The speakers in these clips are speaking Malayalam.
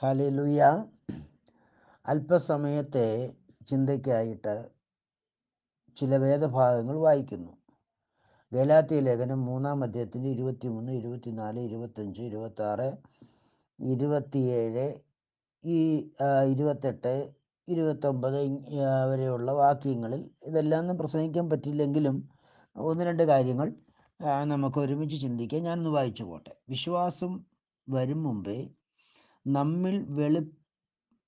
ഹല്ലേലൂയ. അല്പസമയത്തെ ചിന്തയ്ക്കായിട്ട് ചില വേദഭാഗങ്ങൾ വായിക്കുന്നു. ഗലാത്യ ലേഖനം 3-ാം അധ്യായത്തിൻ്റെ 23, 24, 25, 26, 27, 28, 29 വരെയുള്ള വാക്യങ്ങളിൽ ഇതെല്ലാം പ്രസംഗിക്കാൻ പറ്റില്ലെങ്കിലും ഒന്ന് രണ്ട് കാര്യങ്ങൾ നമുക്ക് ഒരുമിച്ച് ചിന്തിക്കാം. ഞാനൊന്ന് വായിച്ചു പോട്ടെ. വിശ്വാസം വരും മുമ്പേ നമ്മിൽ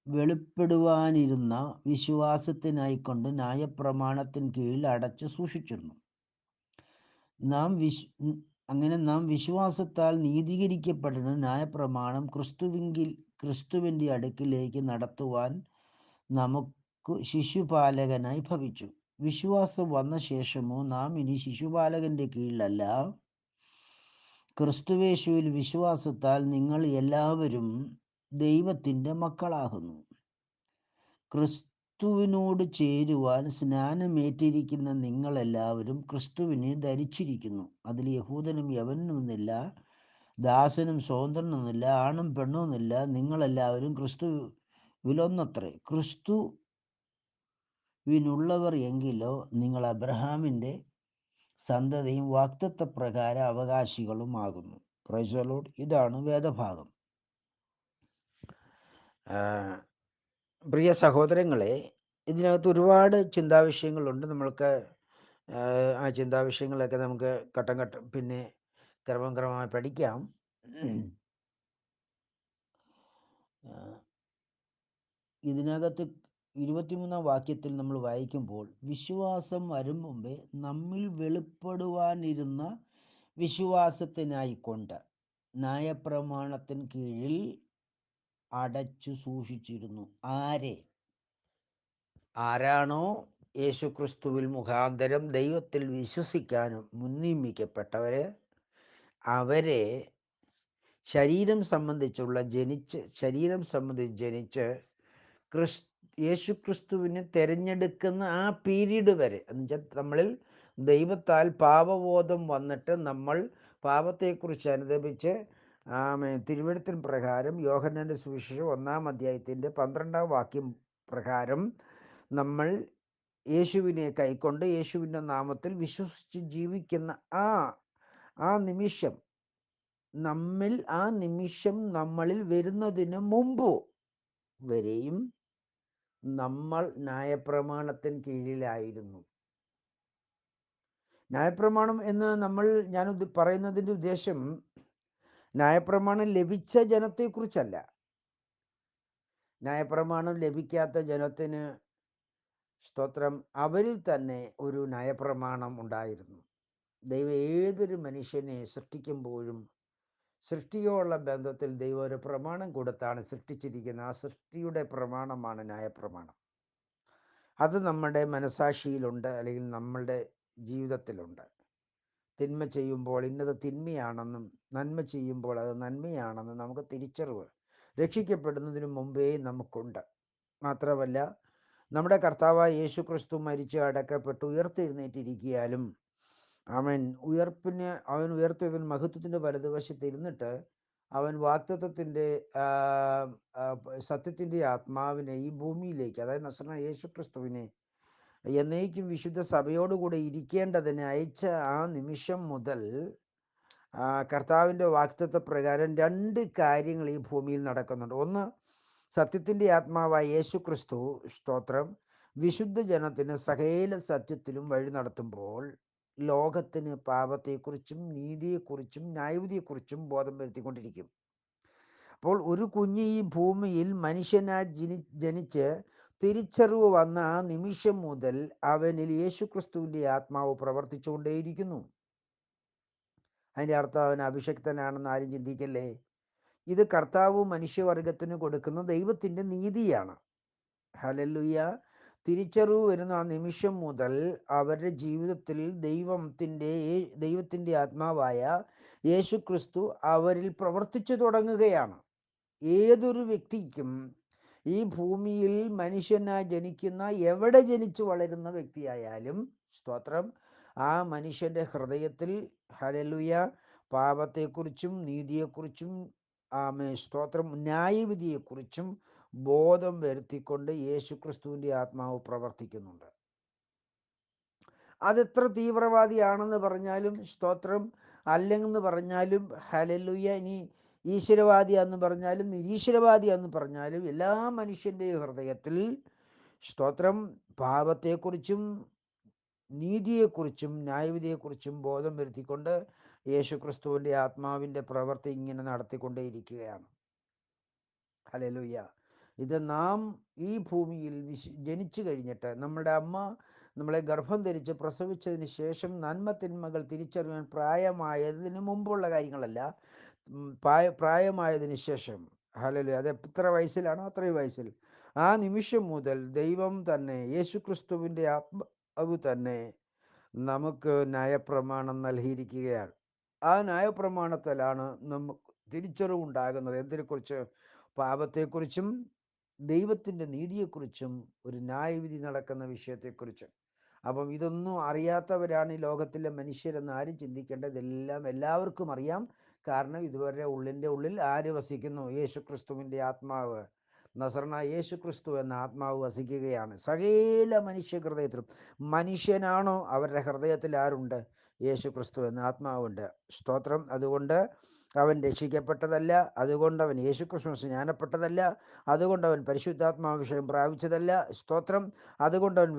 വെളിപ്പെടുവാനിരുന്ന വിശ്വാസത്തിനായിക്കൊണ്ട് ന്യായപ്രമാണത്തിന് കീഴിൽ അടച്ചു സൂക്ഷിച്ചിരുന്നു. അങ്ങനെ നാം വിശ്വാസത്താൽ നീതീകരിക്കപ്പെടുന്ന ന്യായപ്രമാണം ക്രിസ്തുവിൻ്റെ അടുക്കിലേക്ക് നടത്തുവാൻ നമുക്ക് ശിശുപാലകനായി ഭവിച്ചു. വിശ്വാസം വന്ന ശേഷമോ നാം ഇനി ശിശുപാലകന്റെ കീഴിലല്ല, ക്രിസ്തുവേശുവിൽ വിശ്വാസത്താൽ നിങ്ങൾ എല്ലാവരും ദൈവത്തിൻ്റെ മക്കളാകുന്നു. ക്രിസ്തുവിനോട് ചേരുവാൻ സ്നാനമേറ്റിരിക്കുന്ന നിങ്ങളെല്ലാവരും ക്രിസ്തുവിനെ ധരിച്ചിരിക്കുന്നു. അതിൽ യഹൂദനും യവനനുമെന്നില്ല, ദാസനും സ്വതന്ത്രനുമെന്നില്ല, ആണും പെണ്ണുമെന്നില്ല, നിങ്ങളെല്ലാവരും ക്രിസ്തുവിലൊന്നത്രേ. ക്രിസ്തുവിനുള്ളവർ എങ്കിലോ നിങ്ങൾ അബ്രഹാമിൻ്റെ സന്തതിയും വാഗ്ദത്തപ്രകാരം അവകാശികളുമാകുന്നു. Praise the Lord. ഇതാണ് വേദഭാഗം. പ്രിയ സഹോദരങ്ങളെ, ഇതിനകത്ത് ഒരുപാട് ചിന്താവിഷയങ്ങളുണ്ട്. നമ്മൾക്ക് ആ ചിന്താവിഷയങ്ങളൊക്കെ നമുക്ക് ഘട്ടം ഘട്ടം പിന്നെ ക്രമമായി പഠിക്കാം. ഇതിനകത്ത് 23-ാം വാക്യത്തിൽ നമ്മൾ വായിക്കുമ്പോൾ, വിശ്വാസം വരും മുമ്പേ നമ്മിൽ വെളിപ്പെടുവാനിരുന്ന വിശ്വാസത്തിനായിക്കൊണ്ട് ന്യായപ്രമാണത്തിന് കീഴിൽ അടച്ചു സൂക്ഷിച്ചിരുന്നു. ആരാണോ യേശുക്രിസ്തുവിൽ മുഖാന്തരം ദൈവത്തിൽ വിശ്വസിക്കാനും മുൻനിയമിക്കപ്പെട്ടവരെ, അവരെ ശരീരം സംബന്ധിച്ച് ജനിച്ച് യേശുക്രിസ്തുവിനെ തിരഞ്ഞെടുക്കുന്ന ആ പീരീഡ് വരെ, എന്നുവെച്ചാൽ നമ്മളിൽ ദൈവത്താൽ പാപബോധം വന്നിട്ട് നമ്മൾ പാപത്തെക്കുറിച്ച് അനുദപിച്ച് തിരുവെഴുത്തിൻ പ്രകാരം യോഹന്നാന്റെ സുവിശേഷം 1-ാം അധ്യായത്തിൻ്റെ 12-ാം വാക്യം പ്രകാരം നമ്മൾ യേശുവിനെ കൈക്കൊണ്ട് യേശുവിൻ്റെ നാമത്തിൽ വിശ്വസിച്ച് ജീവിക്കുന്ന ആ നിമിഷം നമ്മളിൽ വരുന്നതിന് മുമ്പ് വരെയും നമ്മൾ ന്യായപ്രമാണത്തിന് കീഴിലായിരുന്നു. ന്യായപ്രമാണം എന്ന് ഞാൻ പറയുന്നതിൻ്റെ ഉദ്ദേശം ന്യായപ്രമാണം ലഭിച്ച ജനത്തെക്കുറിച്ചല്ല. ന്യായപ്രമാണം ലഭിക്കാത്ത ജനത്തിന്, സ്തോത്രം, അവരിൽ തന്നെ ഒരു ന്യായപ്രമാണം ഉണ്ടായിരുന്നു. ദൈവം ഏതൊരു മനുഷ്യനെ സൃഷ്ടിക്കുമ്പോഴും സൃഷ്ടിയോടുള്ള ബന്ധത്തിൽ ദൈവം ഒരു പ്രമാണം കൊടുത്താണ് സൃഷ്ടിച്ചിരിക്കുന്നത്. ആ സൃഷ്ടിയുടെ പ്രമാണമാണ് ന്യായപ്രമാണം. അത് നമ്മുടെ മനസാക്ഷിയിലുണ്ട്, അല്ലെങ്കിൽ നമ്മളുടെ ജീവിതത്തിലുണ്ട്. തിന്മ ചെയ്യുമ്പോൾ ഇന്നത് തിന്മയാണെന്നും നന്മ ചെയ്യുമ്പോൾ അത് നന്മയാണെന്നും നമുക്ക് തിരിച്ചറിവ് രക്ഷിക്കപ്പെടുന്നതിന് മുമ്പേ നമുക്കുണ്ട്. മാത്രമല്ല, നമ്മുടെ കർത്താവായ യേശു ക്രിസ്തു മരിച്ച് അടക്കപ്പെട്ട് ഉയർത്തെഴുന്നേറ്റിരിക്കിയാലും അവൻ ഉയർത്തെഴുന്ന മഹത്വത്തിൻ്റെ വലതുവശത്ത് ഇരുന്നിട്ട് അവൻ വാഗ്ദത്തത്തിൻ്റെ സത്യത്തിൻ്റെ ആത്മാവിനെ ഈ ഭൂമിയിലേക്ക്, അതായത് നസറേനായ യേശു ക്രിസ്തുവിനെ എന്നേക്കും വിശുദ്ധ സഭയോടുകൂടെ ഇരിക്കേണ്ടതിന് അയച്ച ആ നിമിഷം മുതൽ കർത്താവിൻ്റെ വാഗ്ദത്ത പ്രകാരം രണ്ട് കാര്യങ്ങൾ ഈ ഭൂമിയിൽ നടക്കുന്നുണ്ട്. ഒന്ന്, സത്യത്തിൻ്റെ ആത്മാവായ യേശു ക്രിസ്തു, സ്തോത്രം, വിശുദ്ധ ജനത്തിന് സകല സത്യത്തിലും വഴി നടത്തുമ്പോൾ ലോകത്തിന് പാപത്തെക്കുറിച്ചും നീതിയെക്കുറിച്ചും ന്യായവിധിയെക്കുറിച്ചും ബോധം വരുത്തിക്കൊണ്ടിരിക്കും. അപ്പോൾ ഒരു കുഞ്ഞ് ഈ ഭൂമിയിൽ മനുഷ്യനായി ജനിച്ച് തിരിച്ചറിവ് വന്ന ആ നിമിഷം മുതൽ അവനിൽ യേശുക്രിസ്തുവിൻ്റെ ആത്മാവ് പ്രവർത്തിച്ചുകൊണ്ടേയിരിക്കുന്നു. അതിൻ്റെ അർത്ഥം അവൻ അഭിഷക്തനാണെന്ന് ആരും ചിന്തിക്കല്ലേ. ഇത് കർത്താവ് മനുഷ്യവർഗത്തിന് കൊടുക്കുന്ന ദൈവത്തിൻ്റെ നീതിയാണ്. ഹല്ലേലൂയ. തിരിച്ചറിവ് വരുന്ന ആ നിമിഷം മുതൽ അവരുടെ ജീവിതത്തിൽ ദൈവത്തിൻ്റെ ആത്മാവായ യേശുക്രിസ്തു അവരിൽ പ്രവർത്തിച്ചു തുടങ്ങുകയാണ്. ഏതൊരു വ്യക്തിക്കും ഈ ഭൂമിയിൽ മനുഷ്യനായി ജനിക്കുന്ന, എവിടെ ജനിച്ചു വളരുന്ന വ്യക്തിയായാലും, സ്തോത്രം, ആ മനുഷ്യൻ്റെ ഹൃദയത്തിൽ, ഹല്ലേലൂയ, പാപത്തെക്കുറിച്ചും നീതിയെക്കുറിച്ചും സ്തോത്രം, ന്യായവിധിയെക്കുറിച്ചും ബോധം വരുത്തിക്കൊണ്ട് യേശുക്രിസ്തുവിൻ്റെ ആത്മാവ് പ്രവർത്തിക്കുന്നുണ്ട്. അതെത്ര തീവ്രവാദിയാണെന്ന് പറഞ്ഞാലും സ്തോത്രം, അല്ലെന്ന് പറഞ്ഞാലും ഹല്ലേലൂയ, ഇനി ഈശ്വരവാദിയാന്ന് പറഞ്ഞാലും നിരീശ്വരവാദിയാന്ന് പറഞ്ഞാലും എല്ലാ മനുഷ്യൻ്റെയും ഹൃദയത്തിൽ സ്തോത്രം പാപത്തെക്കുറിച്ചും നീതിയെക്കുറിച്ചും ന്യായവിധിയെക്കുറിച്ചും ബോധം വരുത്തിക്കൊണ്ട് യേശുക്രിസ്തുവിൻ്റെ ആത്മാവിൻ്റെ പ്രവൃത്തി ഇങ്ങനെ നടത്തിക്കൊണ്ടേയിരിക്കുകയാണ്. ഹല്ലേലൂയ. ഇത് നാം ഈ ഭൂമിയിൽ ജനിച്ചു കഴിഞ്ഞിട്ട് നമ്മുടെ അമ്മ നമ്മളെ ഗർഭം ധരിച്ച് പ്രസവിച്ചതിന് ശേഷം നന്മ തിന്മകൾ തിരിച്ചറിയാൻ പ്രായമായതിന് മുമ്പുള്ള കാര്യങ്ങളല്ല, പ്രായമായതിന് ശേഷം. ഹല്ലേലൂയ. അത് എത്ര വയസ്സിലാണോ അത്രയും വയസ്സിൽ ആ നിമിഷം മുതൽ ദൈവം തന്നെ, യേശുക്രിസ്തുവിൻ്റെ ആത്മാവ് തന്നെ നമുക്ക് ന്യായപ്രമാണം നൽകിയിരിക്കുകയാണ്. ആ ന്യായപ്രമാണത്തിലാണ് നമുക്ക് തിരിച്ചറിവുണ്ടാകുന്നത്. എന്തിനെക്കുറിച്ച്? പാപത്തെക്കുറിച്ചും ദൈവത്തിൻ്റെ നീതിയെക്കുറിച്ചും ഒരു ന്യായവിധി നടക്കുന്ന വിഷയത്തെക്കുറിച്ച്. അപ്പം ഇതൊന്നും അറിയാത്തവരാണ് ഈ ലോകത്തിലെ മനുഷ്യരെന്ന് ആരും ചിന്തിക്കേണ്ട. ഇതെല്ലാം എല്ലാവർക്കും അറിയാം. കാരണം ഇതുവരെ ഉള്ളിൻ്റെ ഉള്ളിൽ ആര് വസിക്കുന്നു? യേശുക്രിസ്തുവിൻ്റെ ആത്മാവ്, നസറനായ യേശുക്രിസ്തു എന്ന ആത്മാവ് വസിക്കുകയാണ് സകല മനുഷ്യ ഹൃദയത്തിലും. മനുഷ്യനാണോ അവരുടെ ഹൃദയത്തിൽ ആരുണ്ട്? യേശുക്രിസ്തു എന്ന ആത്മാവുണ്ട്. സ്തോത്രം. അതുകൊണ്ട് അവൻ രക്ഷിക്കപ്പെട്ടതല്ല, അതുകൊണ്ട് അവൻ യേശുക്രിസ്തു സ്നാനപ്പെട്ടതല്ല, അതുകൊണ്ട് അവൻ പരിശുദ്ധാത്മാഭിഷേകം പ്രാപിച്ചതല്ല. സ്തോത്രം. അതുകൊണ്ട് അവൻ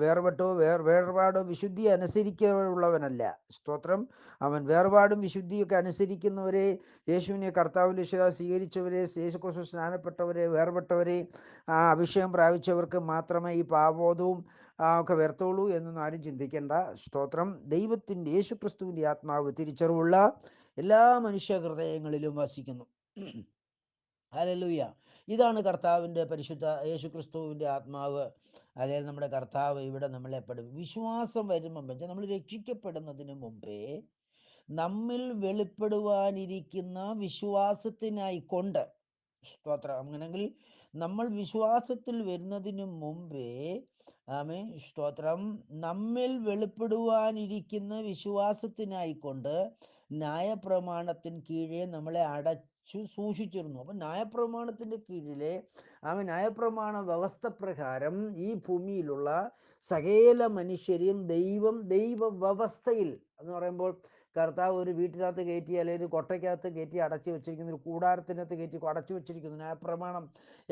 വേർപാടോ വിശുദ്ധി അനുസരിക്കുള്ളവനല്ല. സ്തോത്രം. അവൻ വേർപാടും വിശുദ്ധിയൊക്കെ അനുസരിക്കുന്നവരെ, യേശുവിനെ കർത്താവിൻ്റെ രക്ഷിതാവായി സ്വീകരിച്ചവരെ, യേശുക്രിസ്തു സ്നാനപ്പെട്ടവരെ, വേർപെട്ടവരെ, അഭിഷേകം പ്രാപിച്ചവർക്ക് മാത്രമേ ഈ പാപബോധവും ഒക്കെ വരത്തുള്ളൂ എന്നൊന്നും ആരും ചിന്തിക്കേണ്ട. സ്തോത്രം. ദൈവത്തിൻ്റെ യേശുക്രിസ്തുവിൻ്റെ ആത്മാവ് തിരിച്ചറിവുള്ള എല്ലാ മനുഷ്യ ഹൃദയങ്ങളിലും വസിക്കുന്നു. ഹല്ലേലൂയ. ഇതാണ് കർത്താവിൻ്റെ പരിശുദ്ധ യേശുക്രിസ്തുവിൻ്റെ ആത്മാവ്. അതായത് നമ്മുടെ കർത്താവ് ഇവിടെ നമ്മളെ വിശ്വാസം വരുമ്പം വെച്ചാൽ നമ്മൾ രക്ഷിക്കപ്പെടുന്നതിന് മുമ്പേ നമ്മിൽ വെളിപ്പെടുവാനിരിക്കുന്ന വിശ്വാസത്തിനായിക്കൊണ്ട്, സ്തോത്രം, അങ്ങനെങ്കിൽ നമ്മൾ വിശ്വാസത്തിൽ വരുന്നതിന് മുമ്പേ സ്തോത്രം, നമ്മിൽ വെളിപ്പെടുവാനിരിക്കുന്ന വിശ്വാസത്തിനായിക്കൊണ്ട് ന്യായപ്രമാണത്തിന് കീഴെ നമ്മളെ അടച്ചു സൂക്ഷിച്ചിരുന്നു. അപ്പം ന്യായപ്രമാണത്തിൻ്റെ കീഴിലെ ന്യായപ്രമാണ വ്യവസ്ഥ പ്രകാരം ഈ ഭൂമിയിലുള്ള സകല മനുഷ്യരെയും ദൈവ വ്യവസ്ഥയിൽ എന്ന് പറയുമ്പോൾ കർത്താവ് ഒരു വീട്ടിനകത്ത് കയറ്റി, അല്ലെങ്കിൽ ഒരു കൊട്ടയ്ക്കകത്ത് കയറ്റി അടച്ചു വെച്ചിരിക്കുന്നു, ഒരു കൂടാരത്തിനകത്ത് കയറ്റി അടച്ചു വെച്ചിരിക്കുന്നു. ന്യായപ്രമാണം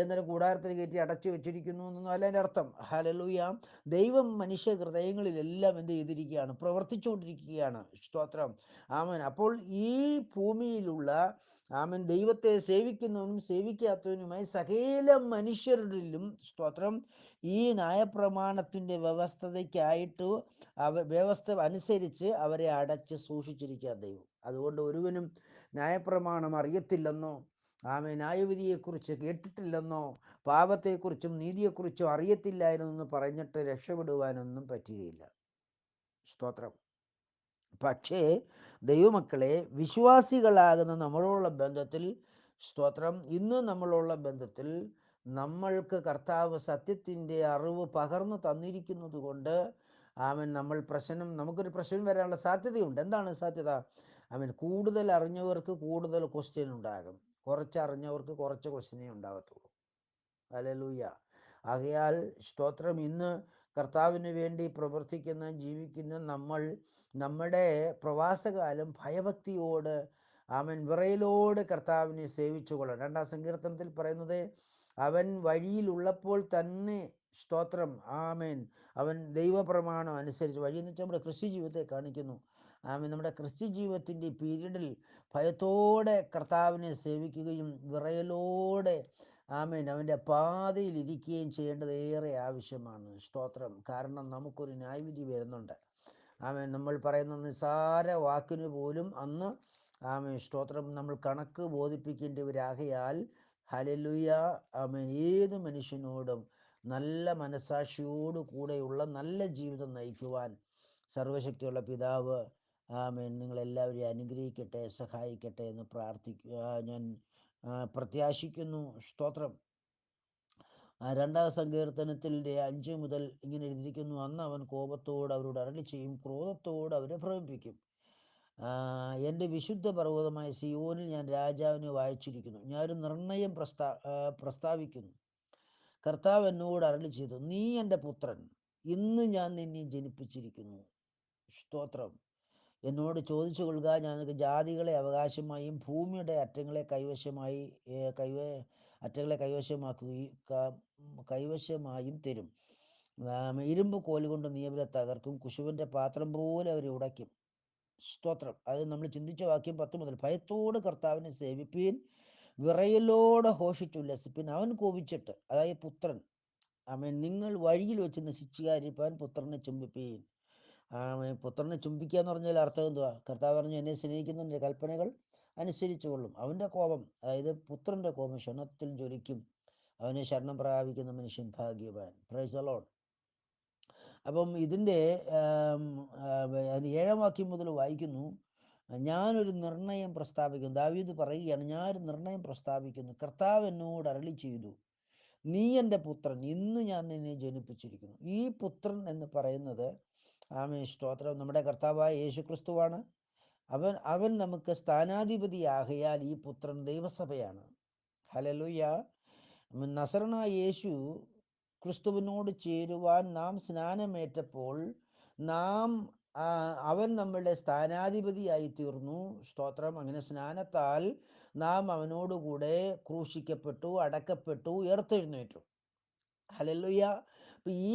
എന്നൊരു കൂടാരത്തിന് കയറ്റി അടച്ചു വെച്ചിരിക്കുന്നു എന്നൊന്നും അല്ല എൻ്റെ അർത്ഥം. ഹല്ലേലൂയ. ദൈവം മനുഷ്യ ഹൃദയങ്ങളിലെല്ലാം എന്ത് ചെയ്തിരിക്കുകയാണ്? പ്രവർത്തിച്ചുകൊണ്ടിരിക്കുകയാണ്. സ്തോത്രം. അപ്പോൾ ഈ ഭൂമിയിലുള്ള ദൈവത്തെ സേവിക്കുന്നവനും സേവിക്കാത്തവനുമായി സകല മനുഷ്യരിലും സ്തോത്രം ഈ ന്യായപ്രമാണത്തിൻ്റെ വ്യവസ്ഥതയ്ക്കായിട്ട് വ്യവസ്ഥ അനുസരിച്ച് അവരെ അടച്ച് സൂക്ഷിച്ചിരിക്കുക ദൈവം. അതുകൊണ്ട് ഒരുവനും ന്യായപ്രമാണം അറിയത്തില്ലെന്നോ, ന്യായവിധിയെക്കുറിച്ച് കേട്ടിട്ടില്ലെന്നോ, പാപത്തെക്കുറിച്ചും നീതിയെക്കുറിച്ചും അറിയത്തില്ലായിരുന്നെന്ന് പറഞ്ഞിട്ട് രക്ഷപ്പെടുവാനൊന്നും പറ്റുകയില്ല. സ്തോത്രം. പക്ഷേ ദൈവമക്കളെ, വിശ്വാസികളാകുന്ന നമ്മളുള്ള ബന്ധത്തിൽ, സ്തോത്രം, ഇന്ന് നമ്മളുള്ള ബന്ധത്തിൽ നമ്മൾക്ക് കർത്താവ് സത്യത്തിൻ്റെ അറിവ് പകർന്നു തന്നിരിക്കുന്നത് കൊണ്ട് നമുക്കൊരു പ്രശ്നം വരാനുള്ള സാധ്യതയുണ്ട്. എന്താണ് സാധ്യത? കൂടുതൽ അറിഞ്ഞവർക്ക് കൂടുതൽ ക്വസ്റ്റ്യൻ ഉണ്ടാകും, കുറച്ചറിഞ്ഞവർക്ക് കുറച്ച് ക്വസ്റ്റ്യനേ ഉണ്ടാകത്തുള്ളൂ. ഹല്ലേലൂയ. ആകയാൽ സ്തോത്രം, ഇന്ന് കർത്താവിന് വേണ്ടി പ്രവർത്തിക്കുന്ന ജീവിക്കുന്ന നമ്മൾ നമ്മുടെ പ്രവാസകാലം ഭയഭക്തിയോട് വിറയലോട് കർത്താവിനെ സേവിച്ചു കൊള്ളണം. 2-ാം സങ്കീർത്തനത്തിൽ പറയുന്നത്, അവൻ വഴിയിലുള്ളപ്പോൾ തന്നെ, സ്തോത്രം, അവൻ ദൈവപ്രമാണം അനുസരിച്ച്, വഴിയെന്ന് വെച്ചാൽ നമ്മുടെ ക്രിസ്ത്യ ജീവിതത്തെ കാണിക്കുന്നു. നമ്മുടെ ക്രിസ്ത്യ ജീവിതത്തിൻ്റെ പീരീഡിൽ ഭയത്തോടെ കർത്താവിനെ സേവിക്കുകയും വിറയലോടെ അവൻ്റെ പാതയിൽ ഇരിക്കുകയും ചെയ്യേണ്ടത് ഏറെ ആവശ്യമാണ്. സ്തോത്രം. കാരണം നമുക്കൊരു ന്യായവിധി വരുന്നുണ്ട്. നമ്മൾ പറയുന്ന നിസ്സാര വാക്കിന് പോലും അന്ന് സ്തോത്രം നമ്മൾ കണക്ക് ബോധിപ്പിക്കേണ്ടവരാകയാൽ ഹല്ലേലൂയ, ഏത് മനുഷ്യനോടും നല്ല മനസാക്ഷിയോടു കൂടെയുള്ള നല്ല ജീവിതം നയിക്കുവാൻ സർവശക്തിയുള്ള പിതാവ് നിങ്ങളെല്ലാവരെയും അനുഗ്രഹിക്കട്ടെ, സഹായിക്കട്ടെ എന്ന് ഞാൻ പ്രത്യാശിക്കുന്നു. സ്തോത്രം. 2-ാം സങ്കീർത്തനത്തിൻ്റെ 5 മുതൽ ഇങ്ങനെ എഴുതിയിരിക്കുന്നു, അന്ന് അവൻ കോപത്തോട് അവരോട് അരുളി ചെയ്യും, ക്രോധത്തോട് അവരെ ഭ്രമിപ്പിക്കും. എൻ്റെ വിശുദ്ധ പർവ്വതമായ സിയോനിൽ ഞാൻ രാജാവിനെ വാഴിച്ചിരിക്കുന്നു. ഞാനൊരു നിർണയം പ്രസ്താവിക്കുന്നു. കർത്താവ് എന്നോട് അരുളി ചെയ്തു, നീ എൻ്റെ പുത്രൻ, ഇന്ന് ഞാൻ നിന്നെ ജനിപ്പിച്ചിരിക്കുന്നു. സ്തോത്രം. എന്നോട് ചോദിച്ചു കൊള്ളുക, ഞാൻ നിനക്ക് ജാതികളെ അവകാശമായും ഭൂമിയുടെ അറ്റങ്ങളെ കൈവശമായും തരും. ഇരുമ്പ് കോലുകൊണ്ട് നീ അവരെ തകർക്കും, കുശുവിൻ്റെ പാത്രം പോലെ അവരെ ഉടയ്ക്കും. സ്തോത്രം. അത് നമ്മൾ ചിന്തിച്ച വാക്യം 10 മുതൽ. ഭയത്തോട് കർത്താവിനെ സേവിപ്പീൻ, വിറയലോടെ ഘോഷിച്ചുല്ലസിപ്പിൻ. അവൻ കോപിച്ചിട്ട്, അതായത് പുത്രൻ, നിങ്ങൾ വഴിയിൽ വെച്ച് നശിച്ചുകാരിപ്പാൻ പുത്രനെ ചുംബിപ്പീൻ. പുത്രനെ ചുംബിക്കുക എന്ന് പറഞ്ഞാൽ അർത്ഥം എന്തുവാ? കർത്താവ് പറഞ്ഞു, എന്നെ സ്നേഹിക്കുന്നതിൻ്റെ കൽപ്പനകൾ അനുസരിച്ചു കൊള്ളും. അവൻ്റെ കോപം, അതായത് പുത്രൻ്റെ കോപം ക്ഷണത്തിൽ ജ്വലിക്കും. അവനെ ശരണം പ്രാപിക്കുന്ന മനുഷ്യൻ ഭാഗ്യവാൻ. Price the Lord. അപ്പം ഇതിൻ്റെ 7-ാം വാക്യം മുതൽ വായിക്കുന്നു, ഞാനൊരു നിർണയം പ്രസ്താവിക്കുന്നു. ദാവീദ് പറയുകയാണ്, ഞാനൊരു നിർണയം പ്രസ്താവിക്കുന്നു. കർത്താവ് എന്നോട് അരുളി ചെയ്തു, നീ എൻ്റെ പുത്രൻ, ഇന്ന് ഞാൻ നിന്നെ ജനിപ്പിച്ചിരിക്കുന്നു. ഈ പുത്രൻ എന്ന് പറയുന്നത് സ്തോത്രം, നമ്മുടെ കർത്താവായ യേശു ക്രിസ്തുവാണ്. അവൻ നമുക്ക് സ്ഥാനാധിപതിയാകയാൽ ഈ പുത്രൻ ദൈവസഭയാണ്. ഹല്ലേലൂയ. നസറനായ യേശു ക്രിസ്തുവിനോട് ചേരുവാൻ നാം സ്നാനമേറ്റപ്പോൾ അവൻ നമ്മളുടെ സ്ഥാനാധിപതിയായി തീർന്നു. സ്തോത്രം. അങ്ങനെ സ്നാനത്താൽ നാം അവനോടുകൂടെ ക്രൂശിക്കപ്പെട്ടു, അടക്കപ്പെട്ടു, ഉയർത്തെഴുന്നേറ്റു. ഹല്ലേലൂയ. അപ്പം ഈ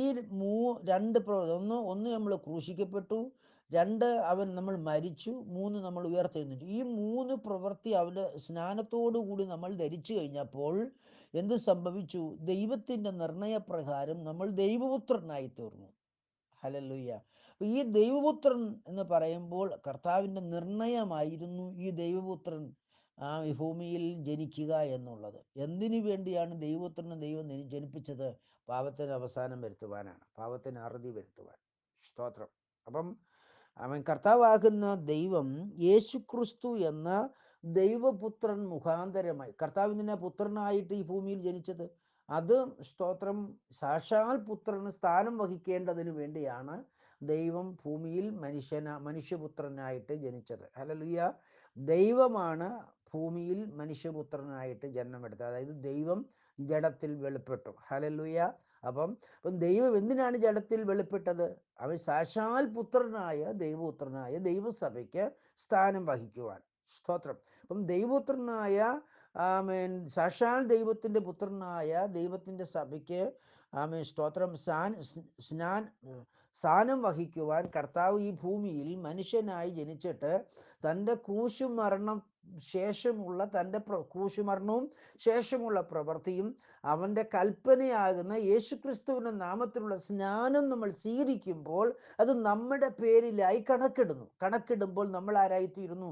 രണ്ട് ഒന്ന് നമ്മൾ ക്രൂശിക്കപ്പെട്ടു, 2 നമ്മൾ മരിച്ചു, 3 നമ്മൾ ഉയർത്തെഴുന്നേറ്റു. ഈ 3 പ്രവൃത്തി അവൻ്റെ സ്നാനത്തോടു കൂടി നമ്മൾ ധരിച്ചു കഴിഞ്ഞപ്പോൾ എന്ത് സംഭവിച്ചു? ദൈവത്തിൻ്റെ നിർണയപ്രകാരം നമ്മൾ ദൈവപുത്രനായി തീർന്നു. ഹല്ലേലൂയ. അപ്പോൾ ഈ ദൈവപുത്രൻ എന്ന് പറയുമ്പോൾ കർത്താവിൻ്റെ നിർണയമായിരുന്നു ഈ ദൈവപുത്രൻ ഈ ഭൂമിയിൽ ജനിക്കുക എന്നുള്ളത്. എന്തിനു വേണ്ടിയാണ് ദൈവപുത്രനെ ദൈവം ജനിപ്പിച്ചത്? പാപത്തിന് അവസാനം വരുത്തുവാനാണ്, പാപത്തിന് അറുതി വരുത്തുവാൻ. സ്തോത്രം. അപ്പം കർത്താവാകുന്ന ദൈവം യേശുക്രിസ്തു എന്ന ദൈവപുത്രൻ മുഖാന്തരമായി, കർത്താവിൻ്റെ പുത്രനായിട്ട് ഈ ഭൂമിയിൽ ജനിച്ചത്, അത് സ്തോത്രം സാക്ഷാൽ പുത്രന് സ്ഥാനം വഹിക്കേണ്ടതിന് വേണ്ടിയാണ് ദൈവം ഭൂമിയിൽ മനുഷ്യപുത്രനായിട്ട് ജനിച്ചത്. ഹല്ലേലൂയ. ദൈവമാണ് ഭൂമിയിൽ മനുഷ്യപുത്രനായിട്ട് ജന്മമെടുത്തത്. അതായത് ദൈവം ജഡത്തിൽ വെളിപ്പെട്ടു. ഹല്ലേലൂയ. അപ്പം ദൈവം എന്തിനാണ് ജഡത്തിൽ വെളിപ്പെട്ടത്? അവൻ സാക്ഷാൽ പുത്രനായ ദൈവപുത്രനായ ദൈവസഭയ്ക്ക് സ്ഥാനം വഹിക്കുവാൻ. സ്തോത്രം. അപ്പം ദൈവപുത്രനായ സാക്ഷാൽ ദൈവത്തിൻ്റെ പുത്രനായ ദൈവത്തിൻ്റെ സഭയ്ക്ക് സ്തോത്രം സ്ഥാനം വഹിക്കുവാൻ കർത്താവ് ഈ ഭൂമിയിൽ മനുഷ്യനായി ജനിച്ചിട്ട് തൻ്റെ ക്രൂശുമരണവും ശേഷമുള്ള പ്രവൃത്തിയും അവൻ്റെ കൽപ്പനയാകുന്ന യേശുക്രിസ്തുവിൻ്റെ നാമത്തിലുള്ള സ്നാനം നമ്മൾ സ്വീകരിക്കുമ്പോൾ അത് നമ്മുടെ പേരിലായി കണക്കിടുമ്പോൾ നമ്മൾ ആരായിത്തീരുന്നു?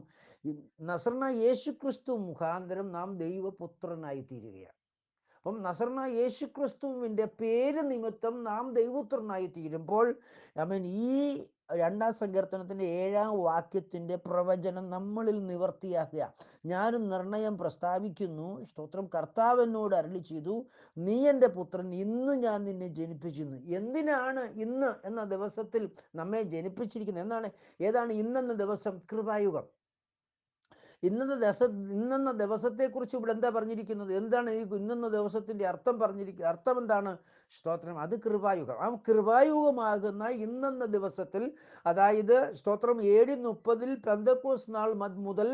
നസറനായ യേശുക്രിസ്തു മുഖാന്തരം നാം ദൈവപുത്രനായി തീരുകയാണ്. അപ്പം നസറനായ യേശുക്രിസ്തുവിൻ്റെ പേര് നിമിത്തം നാം ദൈവപുത്രനായി തീരുമ്പോൾ ഈ 2-ാം സങ്കീർത്തനത്തിൻ്റെ 7-ാം വാക്യത്തിൻ്റെ പ്രവചനം നമ്മളിൽ നിവർത്തിയാക്കുക. ഞാനും നിർണയം പ്രസ്താവിക്കുന്നു. സ്തോത്രം. കർത്താവ് എന്നോട് അരുളി ചെയ്തു, നീ എൻ്റെ പുത്രൻ, ഇന്ന് ഞാൻ നിന്നെ ജനിപ്പിച്ചിരുന്നു. എന്തിനാണ് ഇന്ന് എന്ന ദിവസത്തിൽ നമ്മെ ജനിപ്പിച്ചിരിക്കുന്നത്? ഏതാണ് ഇന്നെന്ന ദിവസം? കൃപായുഗം. ഇന്നെന്ന ദിവസത്തെക്കുറിച്ച് ഇവിടെ എന്താ പറഞ്ഞിരിക്കുന്നത്? എന്താണ് ഈ ഇന്നെന്ന ദിവസത്തിൻ്റെ അർത്ഥം എന്താണ്? സ്തോത്രം. അത് കൃപായുഗം. ആ കൃപായുഗമാകുന്ന ഇന്നെന്ന ദിവസത്തിൽ, അതായത് സ്തോത്രം AD 30 പെന്തക്കോസ്ത് നാൾ മുതൽ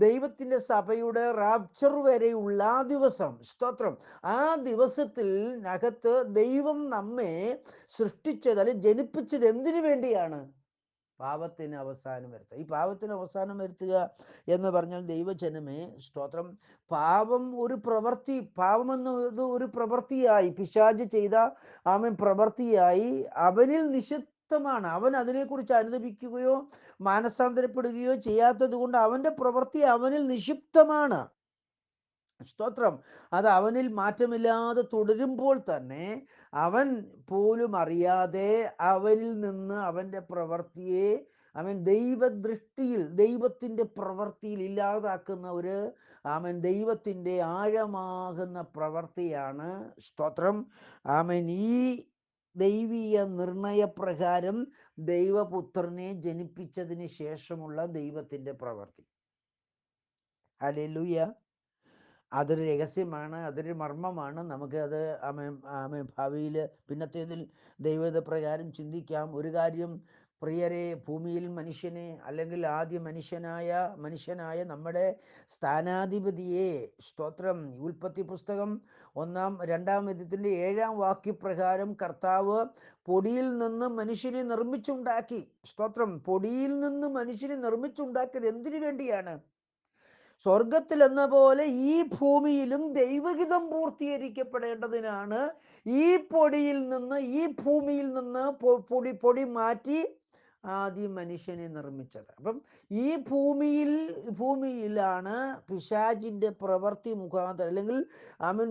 ദൈവത്തിൻ്റെ സഭയുടെ റാപ്ചർ വരെയുള്ള ദിവസം, സ്തോത്രം, ആ ദിവസത്തിൽ നകത്ത് ദൈവം നമ്മെ സൃഷ്ടിച്ചത്, അല്ലെങ്കിൽ ജനിപ്പിച്ചത് എന്തിനു വേണ്ടിയാണ്? പാപത്തിന് അവസാനം വരുത്തുക. ഈ പാപത്തിന് അവസാനം വരുത്തുക എന്ന് പറഞ്ഞാൽ ദൈവജനമേ, സ്തോത്രം, പാപമെന്നത് ഒരു പ്രവൃത്തിയായി, പിശാച് ചെയ്ത പ്രവൃത്തിയായി അവനിൽ നിഷിദ്ധമാണ്. അവൻ അതിനെക്കുറിച്ച് അനുദപിക്കുകയോ മാനസാന്തരപ്പെടുകയോ ചെയ്യാത്തത് കൊണ്ട് അവൻ്റെ പ്രവൃത്തി അവനിൽ നിക്ഷിപ്തമാണ്. സ്തോത്രം. അത് അവനിൽ മാറ്റമില്ലാതെ തുടരുമ്പോൾ തന്നെ അവൻ പോലും അറിയാതെ അവനിൽ നിന്ന് അവൻ്റെ പ്രവൃത്തിയെ ദൈവദൃഷ്ടിയിൽ, ദൈവത്തിൻ്റെ പ്രവൃത്തിയിൽ ഇല്ലാതാക്കുന്ന ദൈവത്തിൻ്റെ ആഴമാകുന്ന പ്രവൃത്തിയാണ്, സ്തോത്രം, ഈ ദൈവീയ നിർണയപ്രകാരം ദൈവപുത്രനെ ജനിപ്പിച്ചതിന് ശേഷമുള്ള ദൈവത്തിൻ്റെ പ്രവൃത്തി. ഹല്ലേലൂയ. അതൊരു രഹസ്യമാണ്, അതൊരു മർമ്മമാണ്. നമുക്ക് അത് ഭാവിയിൽ പിന്നത്തേതിൽ ദൈവത പ്രകാരം ചിന്തിക്കാം. ഒരു കാര്യം പ്രിയരെ, ഭൂമിയിൽ മനുഷ്യനെ അല്ലെങ്കിൽ ആദ്യ മനുഷ്യനായ നമ്മുടെ സ്ഥാനാധിപതിയെ, സ്തോത്രം, ഉൽപ്പത്തി പുസ്തകം 2-ാം അധ്യായത്തിൻ്റെ 7-ാം വാക്യപ്രകാരം കർത്താവ് പൊടിയിൽ നിന്ന് മനുഷ്യനെ നിർമ്മിച്ചുണ്ടാക്കി. സ്തോത്രം. പൊടിയിൽ നിന്ന് മനുഷ്യനെ നിർമ്മിച്ചുണ്ടാക്കിയത് എന്തിനു വേണ്ടിയാണ്? സ്വർഗത്തിൽ എന്ന പോലെ ഈ ഭൂമിയിലും ദൈവഹിതം പൂർത്തീകരിക്കപ്പെടേണ്ടതിനാണ് ഈ ഭൂമിയിൽ നിന്ന് പൊടി മാറ്റി ആദ്യം മനുഷ്യനെ നിർമ്മിച്ചത്. അപ്പം ഈ ഭൂമിയിലാണ് പിശാചിൻ്റെ പ്രവൃത്തി മുഖാന്തരം, അല്ലെങ്കിൽ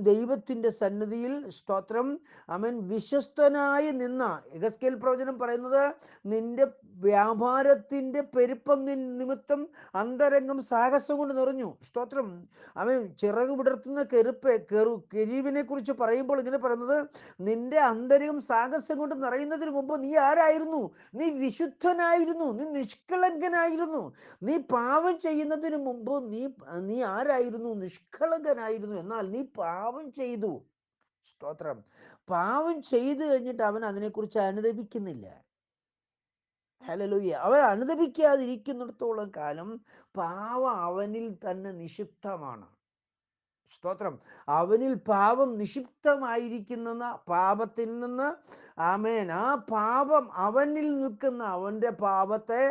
ദൈവത്തിൻ്റെ സന്നിധിയിൽ, സ്തോത്രം, വിശ്വസ്തനായി നിന്ന യെഹെസ്കേൽ പ്രവചനം പറയുന്നത്, നിന്റെ വ്യാപാരത്തിൻ്റെ പെരുപ്പം നിമിത്തം അന്തരംഗം സാഹസം കൊണ്ട് നിറഞ്ഞു. സ്തോത്രം. ചിറക് വിടർത്തുന്ന കെരൂബിനെ കുറിച്ച് പറയുമ്പോൾ ഇങ്ങനെ പറയുന്നത്, നിന്റെ അന്തരംഗം സാഹസം കൊണ്ട് നിറയുന്നതിന് മുമ്പ് നീ ആരായിരുന്നു? നീ വിശുദ്ധനായിരുന്നു, നീ നിഷ്കളങ്കനായിരുന്നു. നീ പാപം ചെയ്യുന്നതിന് മുമ്പ് നീ ആരായിരുന്നു? നിഷ്കളങ്കനായിരുന്നു. എന്നാൽ നീ പാപം ചെയ്തു. സ്തോത്രം. പാപം ചെയ്തു കഴിഞ്ഞിട്ട് അവൻ അതിനെക്കുറിച്ച് അനുദപിക്കുന്നില്ല. ഹല്ലേലൂയ. അവൻ അനുദപിക്കാതിരിക്കുന്നിടത്തോളം കാലം പാവം അവനിൽ തന്നെ നിക്ഷിപ്തമാണ്. സ്തോത്രം. അവനിൽ പാപം നിക്ഷിപ്തമായിരിക്കുന്ന പാപത്തിൽ നിന്ന്, ആ പാപം അവനിൽ നിൽക്കുന്ന അവൻ്റെ പാപത്തെ,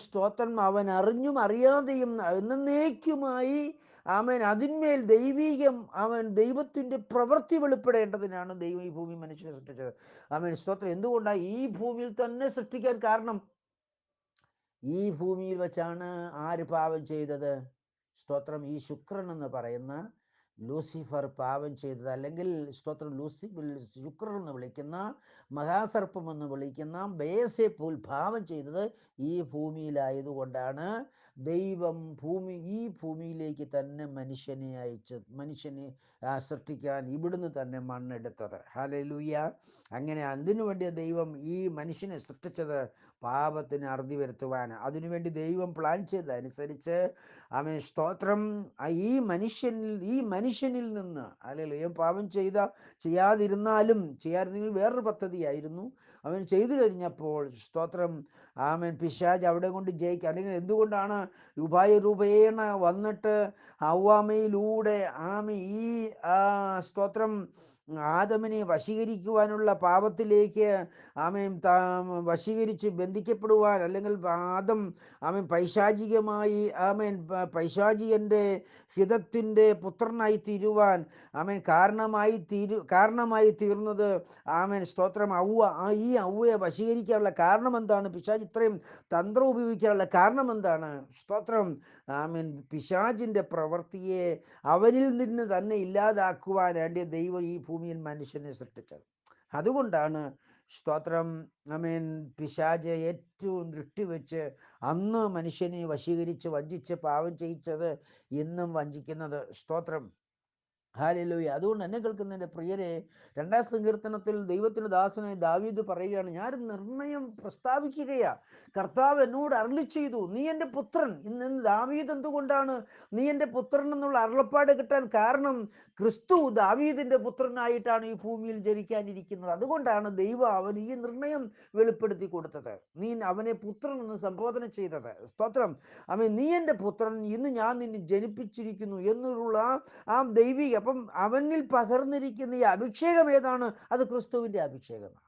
സ്തോത്രം, അവൻ അറിഞ്ഞും അറിയാതെയും എന്നേക്കുമായി അതിന്മേൽ ദൈവത്തിൻ്റെ പ്രവൃത്തി വെളിപ്പെടേണ്ടതിനാണ് ദൈവം ഈ ഭൂമി മനുഷ്യനെ സൃഷ്ടിച്ചത്. സ്തോത്രം. എന്തുകൊണ്ടാണ് ഈ ഭൂമിയിൽ തന്നെ സൃഷ്ടിക്കാൻ കാരണം? ഈ ഭൂമിയിൽ വെച്ചാണ് ആര് പാപം ചെയ്തത്? സ്തോത്രം. ഈ ശുക്രൻ എന്ന് പറയുന്ന ലൂസിഫർ പാപം ചെയ്തത്, അല്ലെങ്കിൽ സ്തോത്രം, ശുക്രൻ എന്ന് വിളിക്കുന്ന, മഹാസർപ്പം എന്ന് വിളിക്കുന്ന ബേസെപ്പൂൽ പാപം ചെയ്തത് ഈ ഭൂമിയിലായതുകൊണ്ടാണ് ദൈവം ഈ ഭൂമിയിലേക്ക് തന്നെ മനുഷ്യനെ സൃഷ്ടിക്കാൻ ഇവിടുന്ന് തന്നെ മണ്ണെടുത്തത്. ഹല്ലേലൂയ. അങ്ങനെ അതിനുവേണ്ടി ദൈവം ഈ മനുഷ്യനെ സൃഷ്ടിച്ചത് പാപത്തിന് അറുതി വരുത്തുവാൻ. അതിനുവേണ്ടി ദൈവം പ്ലാൻ ചെയ്തതനുസരിച്ച് സ്തോത്രം, ഈ മനുഷ്യനിൽ നിന്ന്, അല്ലെങ്കിൽ പാപം ചെയ്യാതിരുന്നെങ്കിൽ വേറൊരു പദ്ധതിയായിരുന്നു. അവൻ ചെയ്തു കഴിഞ്ഞപ്പോൾ, സ്തോത്രം, പിശാച് അവിടെ കൊണ്ട് ജയിക്കുക. അല്ലെങ്കിൽ എന്തുകൊണ്ടാണ് ഉപായരൂപേണ വന്നിട്ട് ഹവ്വാമയിലൂടെ ഈ സ്തോത്രം, ആദമിനെ വശീകരിക്കുവാനുള്ള പാപത്തിലേക്ക് വശീകരിച്ച് ബന്ധിക്കപ്പെടുവാൻ, അല്ലെങ്കിൽ പൈശാചികമായി പൈശാചികൻ്റെ ഹിതത്തിൻ്റെ പുത്രനായി തീരുവാൻ കാരണമായി തീർന്നത് സ്തോത്രം, ഈ ഔവയെ വശീകരിക്കാനുള്ള കാരണം എന്താണ്? പിശാച് ഇത്രയും തന്ത്രം ഉപയോഗിക്കാനുള്ള കാരണം എന്താണ്? സ്തോത്രം. പിശാചിൻ്റെ പ്രവൃത്തിയെ അവനിൽ നിന്ന് തന്നെ ഇല്ലാതാക്കുവാൻ വേണ്ടി ദൈവം ഈ ഭൂമിയിൽ മനുഷ്യനെ സൃഷ്ടിച്ചത്. അതുകൊണ്ടാണ് സ്തോത്രം, പിശാച് ഏറ്റവും ദൃഷ്ടി വെച്ച് അന്ന് മനുഷ്യനെ വശീകരിച്ച് വഞ്ചിച്ച് പാപം ചെയ്യിച്ചത് ഇന്നും വഞ്ചിക്കുന്നത്. സ്തോത്രം. ഹല്ലേലൂയ. അതുകൊണ്ട് എന്നെ കേൾക്കുന്നതിൻ്റെ പ്രിയരെ, 2-ാം സങ്കീർത്തനത്തിൽ ദൈവത്തിൻ്റെ ദാസനായ ദാവീദ് പറയുകയാണ്, ഞാൻ നിർണയം പ്രസ്താവിക്കുകയാ. കർത്താവ് എന്നോട് അരുളി ചെയ്തു, നീ എൻ്റെ പുത്രൻ. ഇന്ന് ദാവീദ് എന്തുകൊണ്ടാണ് നീ എൻ്റെ പുത്രൻ എന്നുള്ള അരുളപ്പാട് കിട്ടാൻ കാരണം? ക്രിസ്തു ദാവീദിൻ്റെ പുത്രനായിട്ടാണ് ഈ ഭൂമിയിൽ ജനിക്കാനിരിക്കുന്നത്. അതുകൊണ്ടാണ് ദൈവം അവന് ഈ നിർണയം വെളിപ്പെടുത്തി കൊടുത്തത്, നീ അവനെ പുത്രൻ എന്ന് സംബോധന ചെയ്തത്. സ്തോത്രം. നീ എൻ്റെ പുത്രൻ, ഇന്ന് ഞാൻ നിന്നെ ജനിപ്പിച്ചിരിക്കുന്നു എന്നുള്ള ദൈവിക, അപ്പം അവനിൽ പകർന്നിരിക്കുന്ന ഈ അഭിഷേകം ഏതാണ്? അത് ക്രിസ്തുവിൻ്റെ അഭിഷേകമാണ്.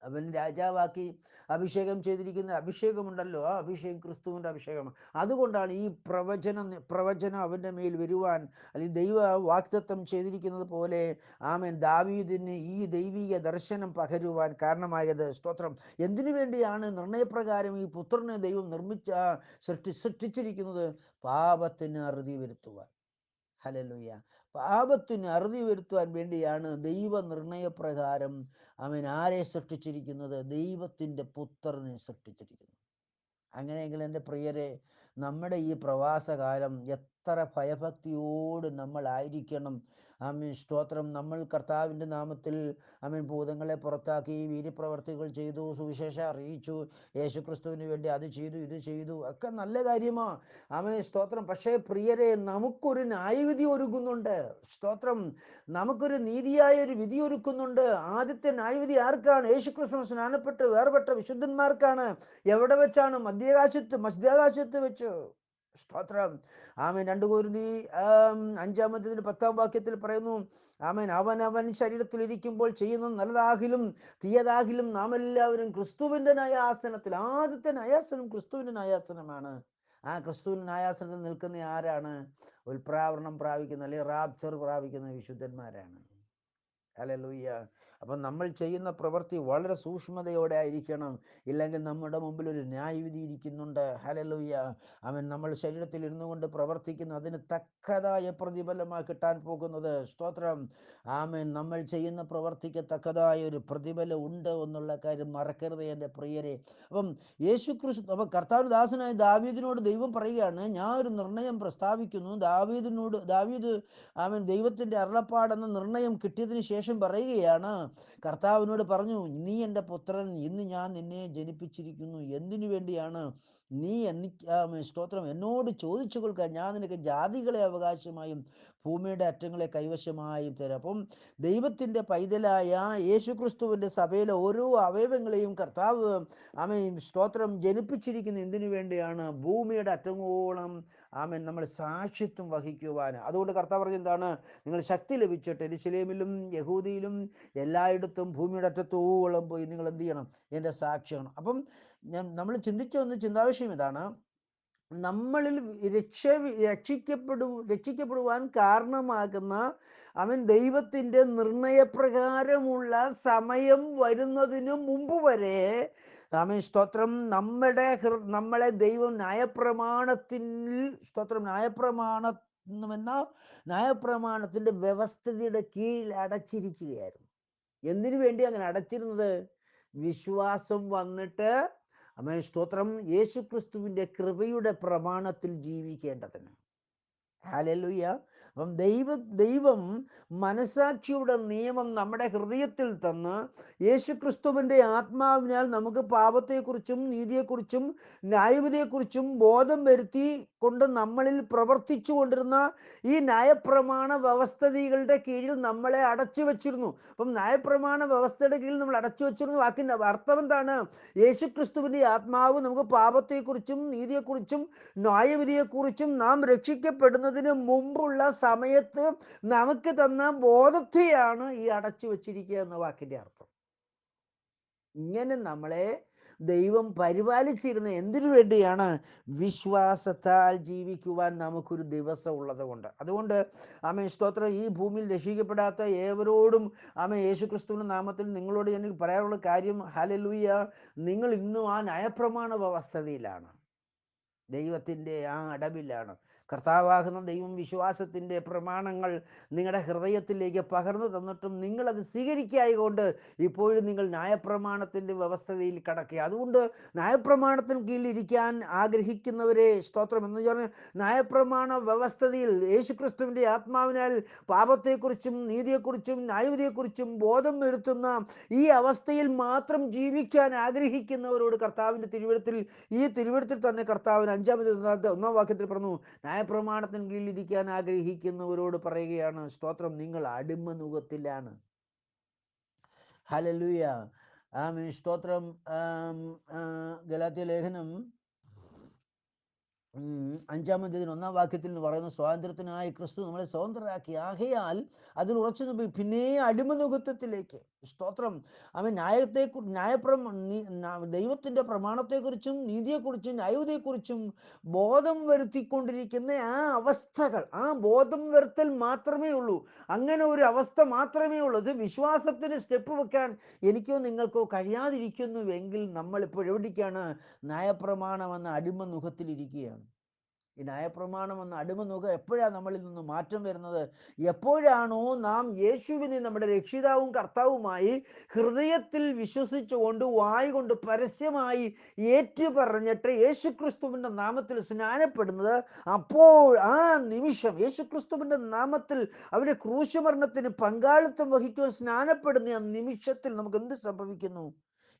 അവൻ രാജാവാക്കി അഭിഷേകം ചെയ്തിരിക്കുന്ന അഭിഷേകമുണ്ടല്ലോ, ആ അഭിഷേകം ക്രിസ്തുവിൻ്റെ അഭിഷേകമാണ്. അതുകൊണ്ടാണ് ഈ പ്രവചനം അവൻ്റെ മേൽ വരുവാൻ, അല്ലെങ്കിൽ ദൈവ വാഗ്ദത്തം ചെയ്തിരിക്കുന്നത് പോലെ ദാവീദിന് ഈ ദൈവിക ദർശനം പകരുവാൻ കാരണമായത്. സ്തോത്രം. എന്തിനു വേണ്ടിയാണ് നിർണയപ്രകാരം ഈ പുത്രനെ ദൈവം സൃഷ്ടിച്ചിരിക്കുന്നത്? പാപത്തിന് അറുതി വരുത്തുവാൻ. ഹല്ലേലൂയ. പാപത്തിന് അറുതി വരുത്തുവാൻ വേണ്ടിയാണ് ദൈവ നിർണയപ്രകാരം ആരെ സൃഷ്ടിച്ചിരിക്കുന്നത്? ദൈവത്തിൻ്റെ പുത്രനെ സൃഷ്ടിച്ചിരിക്കുന്നത്. അങ്ങനെയെങ്കിൽ എൻ്റെ പ്രിയരെ, നമ്മുടെ ഈ പ്രവാസകാലം എത്ര ഭയഭക്തിയോട് നമ്മളായിരിക്കണം. ആമേൻ, സ്തോത്രം. നമ്മൾ കർത്താവിൻ്റെ നാമത്തിൽ ആമേൻ ഭൂതങ്ങളെ പുറത്താക്കി, വീര്യപ്രവർത്തികൾ ചെയ്തു, സുവിശേഷം അറിയിച്ചു, യേശുക്രിസ്തുവിന് വേണ്ടി അത് ചെയ്തു, ഇത് ചെയ്തു, ഒക്കെ നല്ല കാര്യമാണ്. ആമേൻ, സ്തോത്രം. പക്ഷേ പ്രിയരെ, നമുക്കൊരു ന്യായവിധി ഒരുങ്ങുന്നുണ്ട്. സ്തോത്രം. നമുക്കൊരു നീതിയായ ഒരു വിധി ഒരുക്കുന്നുണ്ട്. ആദ്യത്തെ ന്യായവിധി ആർക്കാണ്? യേശുക്രിസ്തു സ്നാനപ്പെട്ട് വേർപെട്ട വിശുദ്ധന്മാർക്കാണ്. എവിടെ വെച്ചാണ്? മധ്യാകാശത്ത് വെച്ച്. സ്തോത്രം. ആമേൻ. 2 കൊരിന്ത്യർ 5-10 പറയുന്നു, ആമേൻ, അവനവൻ ശരീരത്തിലിരിക്കുമ്പോൾ ചെയ്യുന്നത് നല്ലതാകിലും തീയതാകിലും നാം എല്ലാവരും ക്രിസ്തുവിന്റെ ന്യായാസനത്തിൽ. ആദ്യത്തെ ന്യായാസനം ക്രിസ്തുവിന്റെ ന്യായാസനമാണ്. ആ ക്രിസ്തുവിന്റെ ന്യായാസനത്തിൽ നിൽക്കുന്ന ആരാണ്? ഉൽപ്രാവരണം പ്രാപിക്കുന്ന, അല്ലെങ്കിൽ റാപ്ചർ പ്രാപിക്കുന്ന വിശുദ്ധന്മാരാണ്. ഹല്ലേലൂയ. അപ്പം നമ്മൾ ചെയ്യുന്ന പ്രവൃത്തി വളരെ സൂക്ഷ്മതയോടെ ആയിരിക്കണം. ഇല്ലെങ്കിൽ നമ്മുടെ മുമ്പിൽ ഒരു ന്യായവിധി ഇരിക്കുന്നുണ്ട്. ഹല്ലേലൂയ. അവൻ നമ്മൾ ശരീരത്തിൽ ഇരുന്നു കൊണ്ട് പ്രവർത്തിക്കുന്ന അതിന് തക്കതായ പ്രതിഫലമാണ് കിട്ടാൻ പോകുന്നത്. സ്തോത്രം. ആമേൻ. നമ്മൾ ചെയ്യുന്ന പ്രവർത്തിക്ക് തക്കതായ ഒരു പ്രതിഫലം ഉണ്ട് എന്നുള്ള കാര്യം മറക്കരുത് എൻ്റെ പ്രിയരെ. അപ്പം അപ്പം കർത്താവിന്റെ ദാസനായ ദാവീദിനോട് ദൈവം പറയുകയാണ്, ഞാൻ ഒരു നിർണയം പ്രസ്താവിക്കുന്നു. ദാവീദ് ആമേൻ ദൈവത്തിന്റെ അരുളപ്പാടെന്ന നിർണയം കിട്ടിയതിന് ശേഷം പറയുകയാണ്, കർത്താവിനോട് പറഞ്ഞു, നീ എൻ്റെ പുത്രൻ, ഇന്ന് ഞാൻ നിന്നെ ജനിപ്പിച്ചിരിക്കുന്നു. എന്തിനു വേണ്ടിയാണ്? നീ സ്തോത്രം, എന്നോട് ചോദിച്ചു കൊള്ളുക, ഞാൻ നിനക്ക് ജാതികളെ അവകാശമായും ഭൂമിയുടെ അറ്റങ്ങളെ കൈവശമായും തരാം. അപ്പം ദൈവത്തിൻ്റെ പൈതലായ യേശുക്രിസ്തുവിൻ്റെ സഭയിലെ ഓരോ അവയവങ്ങളെയും കർത്താവ് ആമേൻ സ്തോത്രം ജനിപ്പിച്ചിരിക്കുന്ന എന്തിനു വേണ്ടിയാണ്? ഭൂമിയുടെ അറ്റങ്ങളോളം ആമേൻ നമ്മൾ സാക്ഷിത്വം വഹിക്കുവാൻ. അതുകൊണ്ട് കർത്താവ് പറഞ്ഞ എന്താണ്? നിങ്ങൾ ശക്തി ലഭിച്ചിട്ട് യെരൂശലേമിലും യഹൂദിയിലും എല്ലായിടത്തും ഭൂമിയുടെ അറ്റത്തോളം പോയി നിങ്ങൾ എന്ത് ചെയ്യണം? എൻ്റെ സാക്ഷിയാണ്. അപ്പം നമ്മൾ ചിന്തിച്ച ഒന്ന് ചിന്താവിഷയം ഇതാണ്, നമ്മളിൽ രക്ഷിക്കപ്പെടുവാൻ കാരണമാകുന്ന അവൻ ദൈവത്തിൻ്റെ നിർണയപ്രകാരമുള്ള സമയം വരുന്നതിനു മുമ്പ് വരെ ആമേൻ സ്തോത്രം നമ്മളെ ദൈവം ന്യായപ്രമാണത്തിൻ്റെ വ്യവസ്ഥിതിയുടെ കീഴിൽ അടച്ചിരിക്കുകയായിരുന്നു. എന്തിനു വേണ്ടി അങ്ങനെ അടച്ചിരുന്നത്? വിശ്വാസം വന്നിട്ട് ആമേൻ സ്തോത്രം യേശുക്രിസ്തുവിൻ്റെ കൃപയുടെ പ്രമാണത്തിൽ ജീവിക്കേണ്ടതിന്. ഹല്ലേലൂയ. അപ്പം ദൈവം മനസാക്ഷിയുടെ നിയമം നമ്മുടെ ഹൃദയത്തിൽ തന്ന് യേശുക്രിസ്തുവിൻ്റെ ആത്മാവിനാൽ നമുക്ക് പാപത്തെക്കുറിച്ചും നീതിയെക്കുറിച്ചും ന്യായവിധിയെക്കുറിച്ചും ബോധം വരുത്തി കൊണ്ട് നമ്മളിൽ പ്രവർത്തിച്ചു കൊണ്ടിരുന്ന ഈ ന്യായപ്രമാണ വ്യവസ്ഥിതികളുടെ കീഴിൽ നമ്മളെ അടച്ചു വെച്ചിരുന്നു. അപ്പം ന്യായപ്രമാണ വ്യവസ്ഥയുടെ കീഴിൽ നമ്മൾ അടച്ചു വെച്ചിരുന്ന വാക്കിൻ്റെ അർത്ഥം എന്താണ്? യേശുക്രിസ്തുവിൻ്റെ ആത്മാവ് നമുക്ക് പാപത്തെക്കുറിച്ചും നീതിയെക്കുറിച്ചും ന്യായവിധിയെക്കുറിച്ചും നാം രക്ഷിക്കപ്പെടുന്നതിന് മുമ്പുള്ള സമയത്ത് നമുക്ക് തന്ന ബോധത്തെയാണ് ഈ അടച്ചു വച്ചിരിക്കുക എന്ന വാക്കിന്റെ അർത്ഥം. ഇങ്ങനെ നമ്മളെ ദൈവം പരിപാലിച്ചിരുന്ന എന്തിനു വേണ്ടിയാണ്? വിശ്വാസത്താൽ ജീവിക്കുവാൻ നമുക്കൊരു ദിവസം ഉള്ളത് കൊണ്ട്. അതുകൊണ്ട് ആമേൻ സ്തോത്രം, ഈ ഭൂമിയിൽ രക്ഷിക്കപ്പെടാത്ത ഏവരോടും ആമേൻ യേശുക്രിസ്തുവിന്റെ നാമത്തിൽ നിങ്ങളോട് എനിക്ക് പറയാനുള്ള കാര്യം, ഹല്ലേലൂയ, നിങ്ങൾ ഇന്നും ആ ന്യായപ്രമാണ വ്യവസ്ഥതയിലാണ്, ദൈവത്തിൻ്റെ ആ അടവിലാണ്. കർത്താവാകുന്ന ദൈവം വിശ്വാസത്തിൻ്റെ പ്രമാണങ്ങൾ നിങ്ങളുടെ ഹൃദയത്തിലേക്ക് പകർന്നു തന്നിട്ടും നിങ്ങളത് സ്വീകരിക്കായതുകൊണ്ട് ഇപ്പോഴും നിങ്ങൾ ന്യായപ്രമാണത്തിൻ്റെ വ്യവസ്ഥതയിൽ കിടക്കുക. അതുകൊണ്ട് ന്യായപ്രമാണത്തിന് കീഴിലിരിക്കാൻ ആഗ്രഹിക്കുന്നവരെ സ്തോത്രം എന്ന് പറഞ്ഞാൽ ന്യായപ്രമാണ വ്യവസ്ഥതയിൽ യേശുക്രിസ്തുവിൻ്റെ ആത്മാവിനാൽ പാപത്തെക്കുറിച്ചും നീതിയെക്കുറിച്ചും ന്യായവിധിയെക്കുറിച്ചും ബോധം വരുത്തുന്ന ഈ അവസ്ഥയിൽ മാത്രം ജീവിക്കാൻ ആഗ്രഹിക്കുന്നവരോട് കർത്താവിൻ്റെ തിരുവെഴുത്തിൽ തന്നെ കർത്താവിന് 1 വാക്യത്തിൽ പറഞ്ഞു, ന്യായപ്രമാണത്തിന് കീഴിലിരിക്കാൻ ആഗ്രഹിക്കുന്നവരോട് പറയുകയാണ്, സ്തോത്രം, നിങ്ങൾ അടിമനുഖത്തിലാണ്. ഹല്ലേലൂയ. ആമേൻ സ്തോത്രം. ഗലാത്യ ലേഖനം 5-ാം വാക്യത്തിൽ നിന്ന് പറയുന്നു, സ്വാതന്ത്ര്യത്തിനായി ക്രിസ്തു നമ്മളെ സ്വതന്ത്രരാക്കി, ആകയാൽ അതിൽ ഉറച്ചു നിൽപ്പി, പിന്നെ അടിമനുഖത്വത്തിലേക്ക്. സ്തോത്രം. അവൻ ദൈവത്തിൻ്റെ പ്രമാണത്തെക്കുറിച്ചും നീതിയെക്കുറിച്ചും ന്യായവിധിയെക്കുറിച്ചും ബോധം വരുത്തിക്കൊണ്ടിരിക്കുന്ന ആ അവസ്ഥകൾ, ആ ബോധം വരുത്തൽ മാത്രമേ ഉള്ളൂ. അങ്ങനെ ഒരു അവസ്ഥ മാത്രമേ ഉള്ളൂ. ഇത് വിശ്വാസത്തിന് സ്റ്റെപ്പ് വെക്കാൻ എനിക്കോ നിങ്ങൾക്കോ കഴിയാതിരിക്കുന്നുവെങ്കിൽ നമ്മൾ ഇപ്പോൾ എവിടേക്കാണ്? ന്യായപ്രമാണം എന്ന അടിമനുഖത്തിലിരിക്കുകയാണ്. ഈ ന്യായപ്രമാണം എന്ന അടിമ നുകം എപ്പോഴാണ് നമ്മളിൽ നിന്ന് മാറ്റം വരുന്നത്? എപ്പോഴാണോ നാം യേശുവിനെ നമ്മുടെ രക്ഷിതാവും കർത്താവുമായി ഹൃദയത്തിൽ വിശ്വസിച്ചുകൊണ്ട് വായ് കൊണ്ട് പരസ്യമായി ഏറ്റുപറഞ്ഞിട്ട് യേശുക്രിസ്തുവിൻ്റെ നാമത്തിൽ സ്നാനപ്പെടുന്നത്, അപ്പോൾ ആ നിമിഷം യേശുക്രിസ്തുവിൻ്റെ നാമത്തിൽ അവരുടെ ക്രൂശുമരണത്തിന് പങ്കാളിത്തം വഹിക്കുവാൻ സ്നാനപ്പെടുന്ന ആ നിമിഷത്തിൽ നമുക്ക് എന്ത് സംഭവിക്കുന്നു?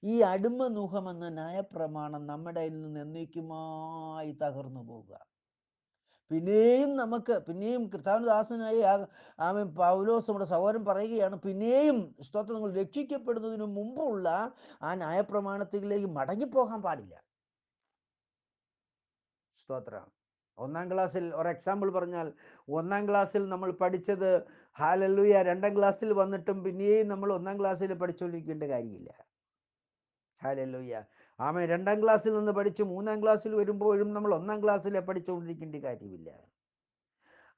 ഈ അടിമ നുഹമെന്ന ന്യായപ്രമാണം നമ്മുടെ കയ്യിൽ നിന്ന് എന്നേക്കുമായി തകർന്നു പോവുക. പിന്നെയും കർത്താവിന്റെ ദാസനായി ആമേൻ പൗലോസ് നമ്മുടെ സഹോദരൻ പറയുകയാണ്, പിന്നെയും സ്തോത്രം, നിങ്ങൾ രക്ഷിക്കപ്പെടുന്നതിന് മുമ്പുള്ള ആ ന്യായപ്രമാണത്തിലേക്ക് മടങ്ങിപ്പോകാൻ പാടില്ല. സ്തോത്രം. ഒന്നാം ക്ലാസ്സിൽ ഒരു എക്സാമ്പിൾ പറഞ്ഞാൽ, ഒന്നാം ക്ലാസ്സിൽ നമ്മൾ പഠിച്ചത് ഹല്ലേലൂയ 2ാം ക്ലാസ്സിൽ വന്നിട്ടും പിന്നെയും നമ്മൾ 1ാം ക്ലാസ്സിൽ പഠിച്ചുകൊണ്ടിരിക്കേണ്ട കാര്യമില്ല. ഹല്ലേലൂയ. ആമേൻ. 2ാം ക്ലാസ്സിൽ നിന്ന് പഠിച്ച് 3ാം ക്ലാസ്സിൽ വരുമ്പോഴും നമ്മൾ 1ാം ക്ലാസ്സിലെ പഠിച്ചുകൊണ്ടിരിക്കേണ്ട കാര്യമില്ല.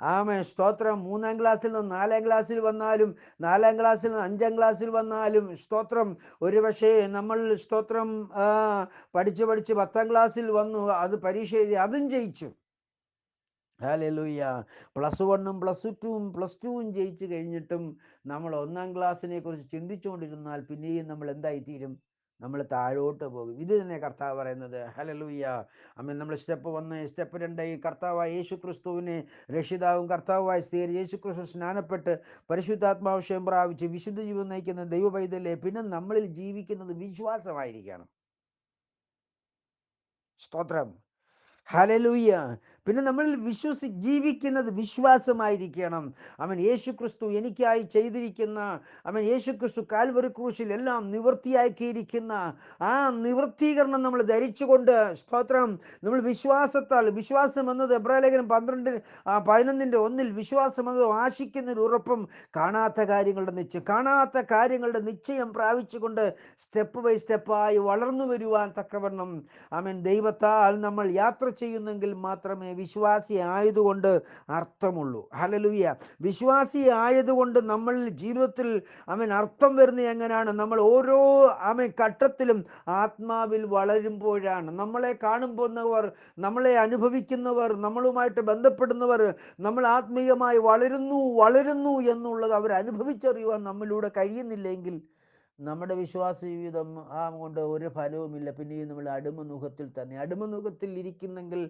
ആമേൻ. സ്തോത്രം. 3ാം ക്ലാസ്സിൽ നിന്ന് 4ാം ക്ലാസ്സിൽ വന്നാലും 4ാം ക്ലാസ്സിൽ നിന്ന് 5ാം ക്ലാസ്സിൽ വന്നാലും സ്തോത്രം, ഒരുപക്ഷേ നമ്മൾ സ്തോത്രം പഠിച്ച് 10ാം ക്ലാസ്സിൽ വന്നു, അത് പരീക്ഷ എഴുതി അതും ജയിച്ചു. ഹല്ലേലൂയ. +1ഉം +2ഉം +2ഉം ജയിച്ചു കഴിഞ്ഞിട്ടും നമ്മൾ 1ാം ക്ലാസ്സിനെ കുറിച്ച് ചിന്തിച്ചുകൊണ്ടിരുന്നാൽ പിന്നെയും നമ്മൾ എന്തായിത്തീരും? നമ്മൾ താഴോട്ട് പോകും. ഇത് തന്നെ കർത്താവ് പറയുന്നത്. ഹല്ലേലൂയ. ആമേൻ. നമ്മൾ സ്റ്റെപ്പ് 1, സ്റ്റെപ്പ് 2 ഈ കർത്താവായ യേശു ക്രിസ്തുവിനെ രക്ഷിതാവും കർത്താവുമായി സ്വീകരിച്ച് യേശു ക്രിസ്തു സ്നാനപ്പെട്ട് പരിശുദ്ധാത്മാഭിഷേകം പ്രാപിച്ച് വിശുദ്ധ ജീവിതം നയിക്കുന്ന ദൈവ പൈതലേ, പിന്നെ നമ്മളിൽ ജീവിക്കുന്നത് വിശ്വാസമായിരിക്കണം. സ്തോത്രം. ഹല്ലേലൂയ. പിന്നെ നമ്മൾ ജീവിക്കുന്നത് വിശ്വാസമായിരിക്കണം. അവൻ യേശു ക്രിസ്തു എനിക്കായി ചെയ്തിരിക്കുന്ന, അവൻ യേശു ക്രിസ്തു കാൽവറി ക്രൂശിൽ എല്ലാം നിവൃത്തിയാക്കിയിരിക്കുന്ന ആ നിവൃത്തീകരണം നമ്മൾ ധരിച്ചുകൊണ്ട് സ്തോത്രം, നമ്മൾ വിശ്വാസം എന്നത് എബ്രായലേഖനം 11:1 വിശ്വാസം എന്നത് ആശിക്കുന്നൊരു ഉറപ്പും കാണാത്ത കാര്യങ്ങളുടെ നിശ്ചയം പ്രാപിച്ചുകൊണ്ട് സ്റ്റെപ്പ് ബൈ സ്റ്റെപ്പായി വളർന്നു വരുവാൻ തക്കവണ്ണം ആമേൻ ദൈവത്താൽ നമ്മൾ യാത്ര ചെയ്യുന്നെങ്കിൽ മാത്രമേ വിശ്വാസി ആയതുകൊണ്ട് അർത്ഥമുള്ളൂ. ഹല്ലേലൂയ. വിശ്വാസി ആയതുകൊണ്ട് നമ്മൾ ജീവിതത്തിൽ ആമേൻ അർത്ഥം വരുന്നത് എങ്ങനെയാണ്? നമ്മൾ ഓരോ ആമേൻ ഘട്ടത്തിലും ആത്മാവിൽ വളരുമ്പോഴാണ്. നമ്മളെ കാണുമ്പോന്നവർ, നമ്മളെ അനുഭവിക്കുന്നവർ, നമ്മളുമായിട്ട് ബന്ധപ്പെടുന്നവർ നമ്മൾ ആത്മീയമായി വളരുന്നു എന്നുള്ളത് അവർ അനുഭവിച്ചറിയുവാൻ നമ്മളിലൂടെ കഴിയുന്നില്ലെങ്കിൽ നമ്മുടെ വിശ്വാസ ജീവിതം കൊണ്ട് ഒരു ഫലവുമില്ല. പിന്നെയും നമ്മൾ അടിമനുഖത്തിൽ ഇരിക്കുന്നെങ്കിൽ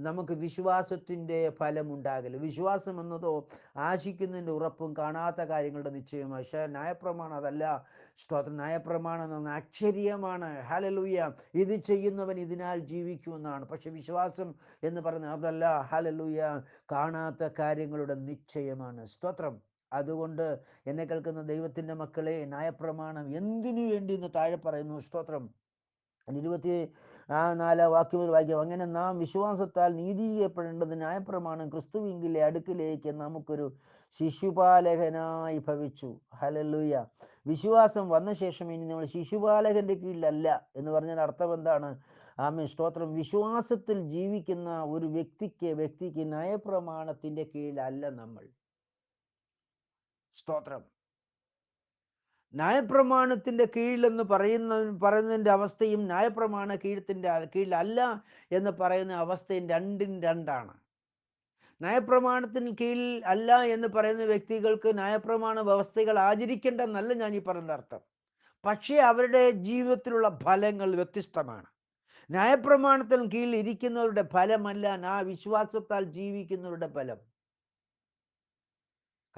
നമുക്ക് വിശ്വാസത്തിൻ്റെ ഫലമുണ്ടാകില്ല. വിശ്വാസം എന്നതോ ആശിക്കുന്നതിൻ്റെ ഉറപ്പും കാണാത്ത കാര്യങ്ങളുടെ നിശ്ചയമാണ്. പക്ഷേ ന്യായപ്രമാണം അതല്ല. സ്തോത്രം. ന്യായപ്രമാണം എന്ന അക്ഷരീയമാണ്. ഹല്ലേലൂയ. ഇത് ചെയ്യുന്നവൻ ഇതിനാൽ ജീവിക്കുമെന്നാണ്. പക്ഷെ വിശ്വാസം എന്ന് പറയുന്നത് അതല്ല. ഹല്ലേലൂയ. കാണാത്ത കാര്യങ്ങളുടെ നിശ്ചയമാണ്. സ്തോത്രം. അതുകൊണ്ട് എന്നെ കേൾക്കുന്ന ദൈവത്തിൻ്റെ മക്കളെ, ന്യായപ്രമാണം എന്തിനു വേണ്ടി എന്ന് താഴെ പറയുന്നു. സ്തോത്രം. 24 വാക്യം മുതൽ വായിക്കാം. അങ്ങനെ നാം വിശ്വാസത്താൽ നീതീകരിക്കപ്പെടേണ്ടത് ന്യായപ്രമാണം ക്രിസ്തുവിങ്കിലെ അടുക്കിലേക്ക് നമുക്കൊരു ശിശുപാലകനായി ഭവിച്ചു. ഹല്ലേലൂയ. വിശ്വാസം വന്ന ശേഷം ഇനി നമ്മൾ ശിശുപാലകന്റെ കീഴിലല്ല എന്ന് പറഞ്ഞാൽ അർത്ഥം എന്താണ്? ആമേൻ. സ്തോത്രം. വിശ്വാസത്തിൽ ജീവിക്കുന്ന ഒരു വ്യക്തിക്ക് ന്യായപ്രമാണത്തിന്റെ കീഴിലല്ല നമ്മൾ. സ്തോത്രം. ന്യായപ്രമാണത്തിന്റെ കീഴിലെന്ന് പറയുന്നതിൻ്റെ അവസ്ഥയും ന്യായപ്രമാണ കീഴിലല്ല എന്ന് പറയുന്ന അവസ്ഥയും രണ്ടും രണ്ടാണ്. ന്യായപ്രമാണത്തിന് കീഴിൽ അല്ല എന്ന് പറയുന്ന വ്യക്തികൾക്ക് ന്യായപ്രമാണ വ്യവസ്ഥകൾ ആചരിക്കേണ്ടെന്നല്ല ഞാൻ ഈ പറഞ്ഞ അർത്ഥം. പക്ഷേ അവരുടെ ജീവിതത്തിലുള്ള ഫലങ്ങൾ വ്യത്യസ്തമാണ്. ന്യായപ്രമാണത്തിന് കീഴിൽ ഇരിക്കുന്നവരുടെ ഫലമല്ല ആ വിശ്വാസത്താൽ ജീവിക്കുന്നവരുടെ ഫലം.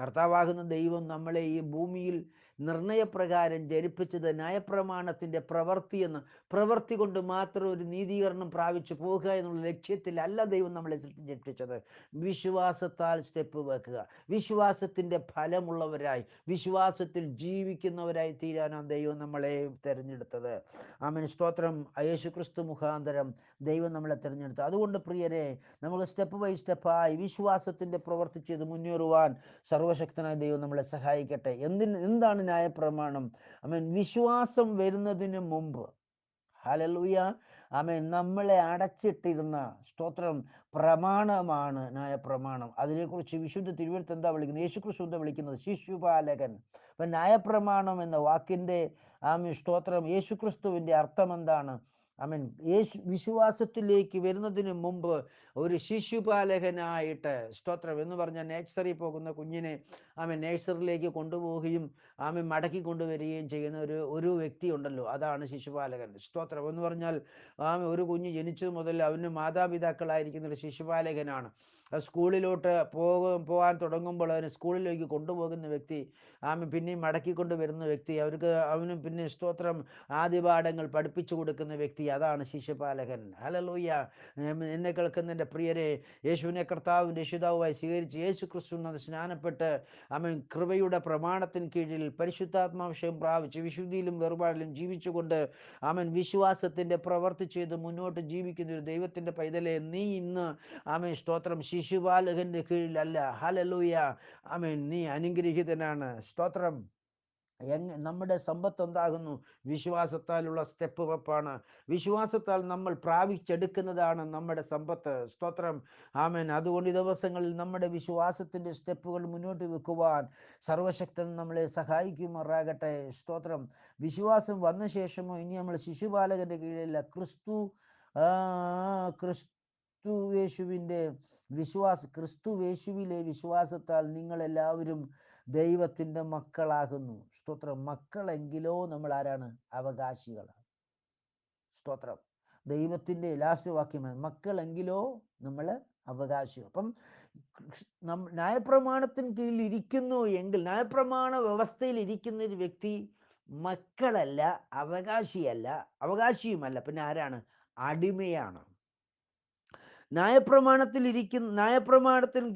കർത്താവാകുന്ന ദൈവം നമ്മളെ ഈ ഭൂമിയിൽ നിർണയപ്രകാരം ജനിപ്പിച്ചത് ന്യായപ്രമാണത്തിൻ്റെ പ്രവൃത്തി കൊണ്ട് മാത്രം ഒരു നീതീകരണം പ്രാപിച്ചു പോകുക എന്നുള്ള ലക്ഷ്യത്തിലല്ല ദൈവം നമ്മളെ ജനിപ്പിച്ചത്. വിശ്വാസത്താൽ സ്റ്റെപ്പ് വെക്കുക, വിശ്വാസത്തിൻ്റെ ഫലമുള്ളവരായി, വിശ്വാസത്തിൽ ജീവിക്കുന്നവരായി തീരാനാണ് ദൈവം നമ്മളെ തിരഞ്ഞെടുത്തത്. ആമേൻ. സ്തോത്രം. യേശുക്രിസ്തു മുഖാന്തരം ദൈവം നമ്മളെ തിരഞ്ഞെടുത്തു. അതുകൊണ്ട് പ്രിയരെ, നമ്മൾ സ്റ്റെപ്പ് ബൈ സ്റ്റെപ്പായി വിശ്വാസത്തിൻ്റെ പ്രവൃത്തി ചെയ്ത് മുന്നേറുവാൻ സർവശക്തനായ ദൈവം നമ്മളെ സഹായിക്കട്ടെ. എന്താണ് ന്യായപ്രമാണം? ആമേൻ. വിശ്വാസം വരുന്നതിന് മുമ്പ്, ഹല്ലേലൂയ, ആമേൻ, നമ്മളെ അടച്ചിട്ടിരുന്ന സ്തോത്രം പ്രമാണമാണ് ന്യായപ്രമാണം. അതിനെക്കുറിച്ച് വിശുദ്ധ തിരുവെഴുത്ത് എന്താ വിളിക്കുന്നത്? യേശുക്രിസ്തു എന്താ വിളിക്കുന്നത്? ശിശുപാലകൻ. അപ്പം ന്യായപ്രമാണം എന്ന വാക്കിൻ്റെ ആമേൻ സ്തോത്രം യേശുക്രിസ്തുവിൻ്റെ അർത്ഥം എന്താണ്? ആമേൻ. യേശു വിശ്വാസത്തിലേക്ക് വരുന്നതിന് മുമ്പ് ഒരു ശിശുപാലകനായിട്ട്, സ്തോത്രം, എന്ന് പറഞ്ഞാൽ നേഴ്സറി പോകുന്ന കുഞ്ഞിനെ നേഴ്സറിയിലേക്ക് കൊണ്ടുപോവുകയും മടക്കി കൊണ്ടുവരികയും ചെയ്യുന്ന ഒരു വ്യക്തി ഉണ്ടല്ലോ, അതാണ് ശിശുപാലകൻ. സ്തോത്രം എന്ന് പറഞ്ഞാൽ ഒരു കുഞ്ഞ് ജനിച്ചത് മുതൽ അവന് മാതാപിതാക്കളായിരിക്കുന്ന ഒരു ശിശുപാലകനാണ്. സ്കൂളിലോട്ട് പോകാൻ തുടങ്ങുമ്പോൾ അവന് സ്കൂളിലേക്ക് കൊണ്ടുപോകുന്ന വ്യക്തി, പിന്നെയും മടക്കിക്കൊണ്ട് വരുന്ന വ്യക്തി, അവനും പിന്നെ സ്തോത്രം ആദ്യപാഠങ്ങൾ പഠിപ്പിച്ചു കൊടുക്കുന്ന വ്യക്തി, അതാണ് ശിശുപാലകൻ. ഹല്ലേലൂയ. എന്നെ കേൾക്കുന്ന എൻ്റെ പ്രിയരെ, യേശുവിനെ കർത്താവും രക്ഷിതാവുമായി സ്വീകരിച്ച് യേശു ക്രിസ്തു സ്നാനപ്പെട്ട് കൃപയുടെ പ്രമാണത്തിന് കീഴിൽ പരിശുദ്ധാത്മാഭിഷേകം പ്രാപിച്ച് വിശുദ്ധിയിലും വേർപാടിലും ജീവിച്ചുകൊണ്ട് വിശ്വാസത്തിന്റെ പ്രവർത്തി ചെയ്ത് മുന്നോട്ട് ജീവിക്കുന്ന ഒരു ദൈവത്തിന്റെ പൈതലെ, നീ ഇന്ന് സ്തോത്രം ശിശുപാലകന്റെ കീഴിലല്ല. ഹല്ലേലൂയ. നീ അനുഗ്രഹീതനാണ്. സ്തോത്രം. നമ്മുടെ സമ്പത്ത് എന്താകുന്നു? വിശ്വാസത്താലുള്ള സ്റ്റെപ്പ് വെപ്പാണ്. വിശ്വാസത്താൽ നമ്മൾ പ്രാപിച്ചെടുക്കുന്നതാണ് നമ്മുടെ സമ്പത്ത്. സ്തോത്രം. അതുകൊണ്ട് ഈ ദിവസങ്ങളിൽ നമ്മുടെ വിശ്വാസത്തിന്റെ സ്റ്റെപ്പുകൾ മുന്നോട്ട് വെക്കുവാൻ സർവശക്തൻ നമ്മളെ സഹായിക്കുമാറാകട്ടെ. സ്തോത്രം. വിശ്വാസം വന്ന ശേഷമോ ഇനി നമ്മൾ ശിശുപാലകന്റെ കീഴിലല്ല, ക്രിസ്തുവേശുവിലെ വിശ്വാസത്താൽ നിങ്ങളെല്ലാവരും ദൈവത്തിന്റെ മക്കളാകുന്നു. സ്തോത്രം. മക്കളെങ്കിലോ നമ്മൾ ആരാണ്? അവകാശികളാണ്. സ്തോത്രം. ദൈവത്തിന്റെ ലാസ്റ്റ് വാക്യമാണ് മക്കളെങ്കിലോ നമ്മൾ അവകാശികൾ. അപ്പം ന്യായപ്രമാണത്തിന് കീഴിൽ ഇരിക്കുന്നു എങ്കിൽ, ന്യായപ്രമാണ വ്യവസ്ഥയിൽ ഇരിക്കുന്ന ഒരു വ്യക്തി മക്കളല്ല, അവകാശിയുമല്ല, പിന്നെ ആരാണ്? അടിമയാണ്. ന്യായപ്രമാണത്തിന്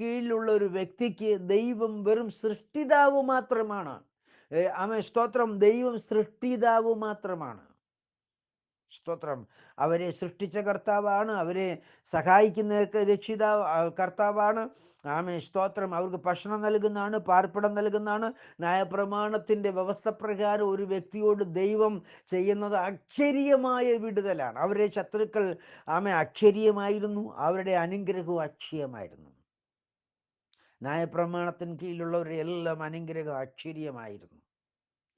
കീഴിലുള്ള ഒരു വ്യക്തിക്ക് ദൈവം വെറും സൃഷ്ടിതാവ് മാത്രമാണ്. സ്തോത്രം. ദൈവം സൃഷ്ടിതാവ് മാത്രമാണ്. സ്തോത്രം. അവരെ സൃഷ്ടിച്ച കർത്താവാണ്, അവരെ സഹായിക്കുന്ന കർത്താവാണ്. സ്തോത്രം. അവർക്ക് ഭക്ഷണം നൽകുന്നതാണ്, പാർപ്പിടം നൽകുന്നതാണ്. ന്യായപ്രമാണത്തിന്റെ വ്യവസ്ഥ പ്രകാരം ഒരു വ്യക്തിയോട് ദൈവം ചെയ്യുന്നത് അക്ഷരീയമായ വിടുതലാണ്. അവരുടെ ശത്രുക്കൾ അക്ഷരീയമായിരുന്നു, അവരുടെ അനുഗ്രഹവും അക്ഷയമായിരുന്നു. ന്യായപ്രമാണത്തിന് കീഴിലുള്ളവരുടെ എല്ലാം അനുഗ്രഹം അക്ഷരീയമായിരുന്നു.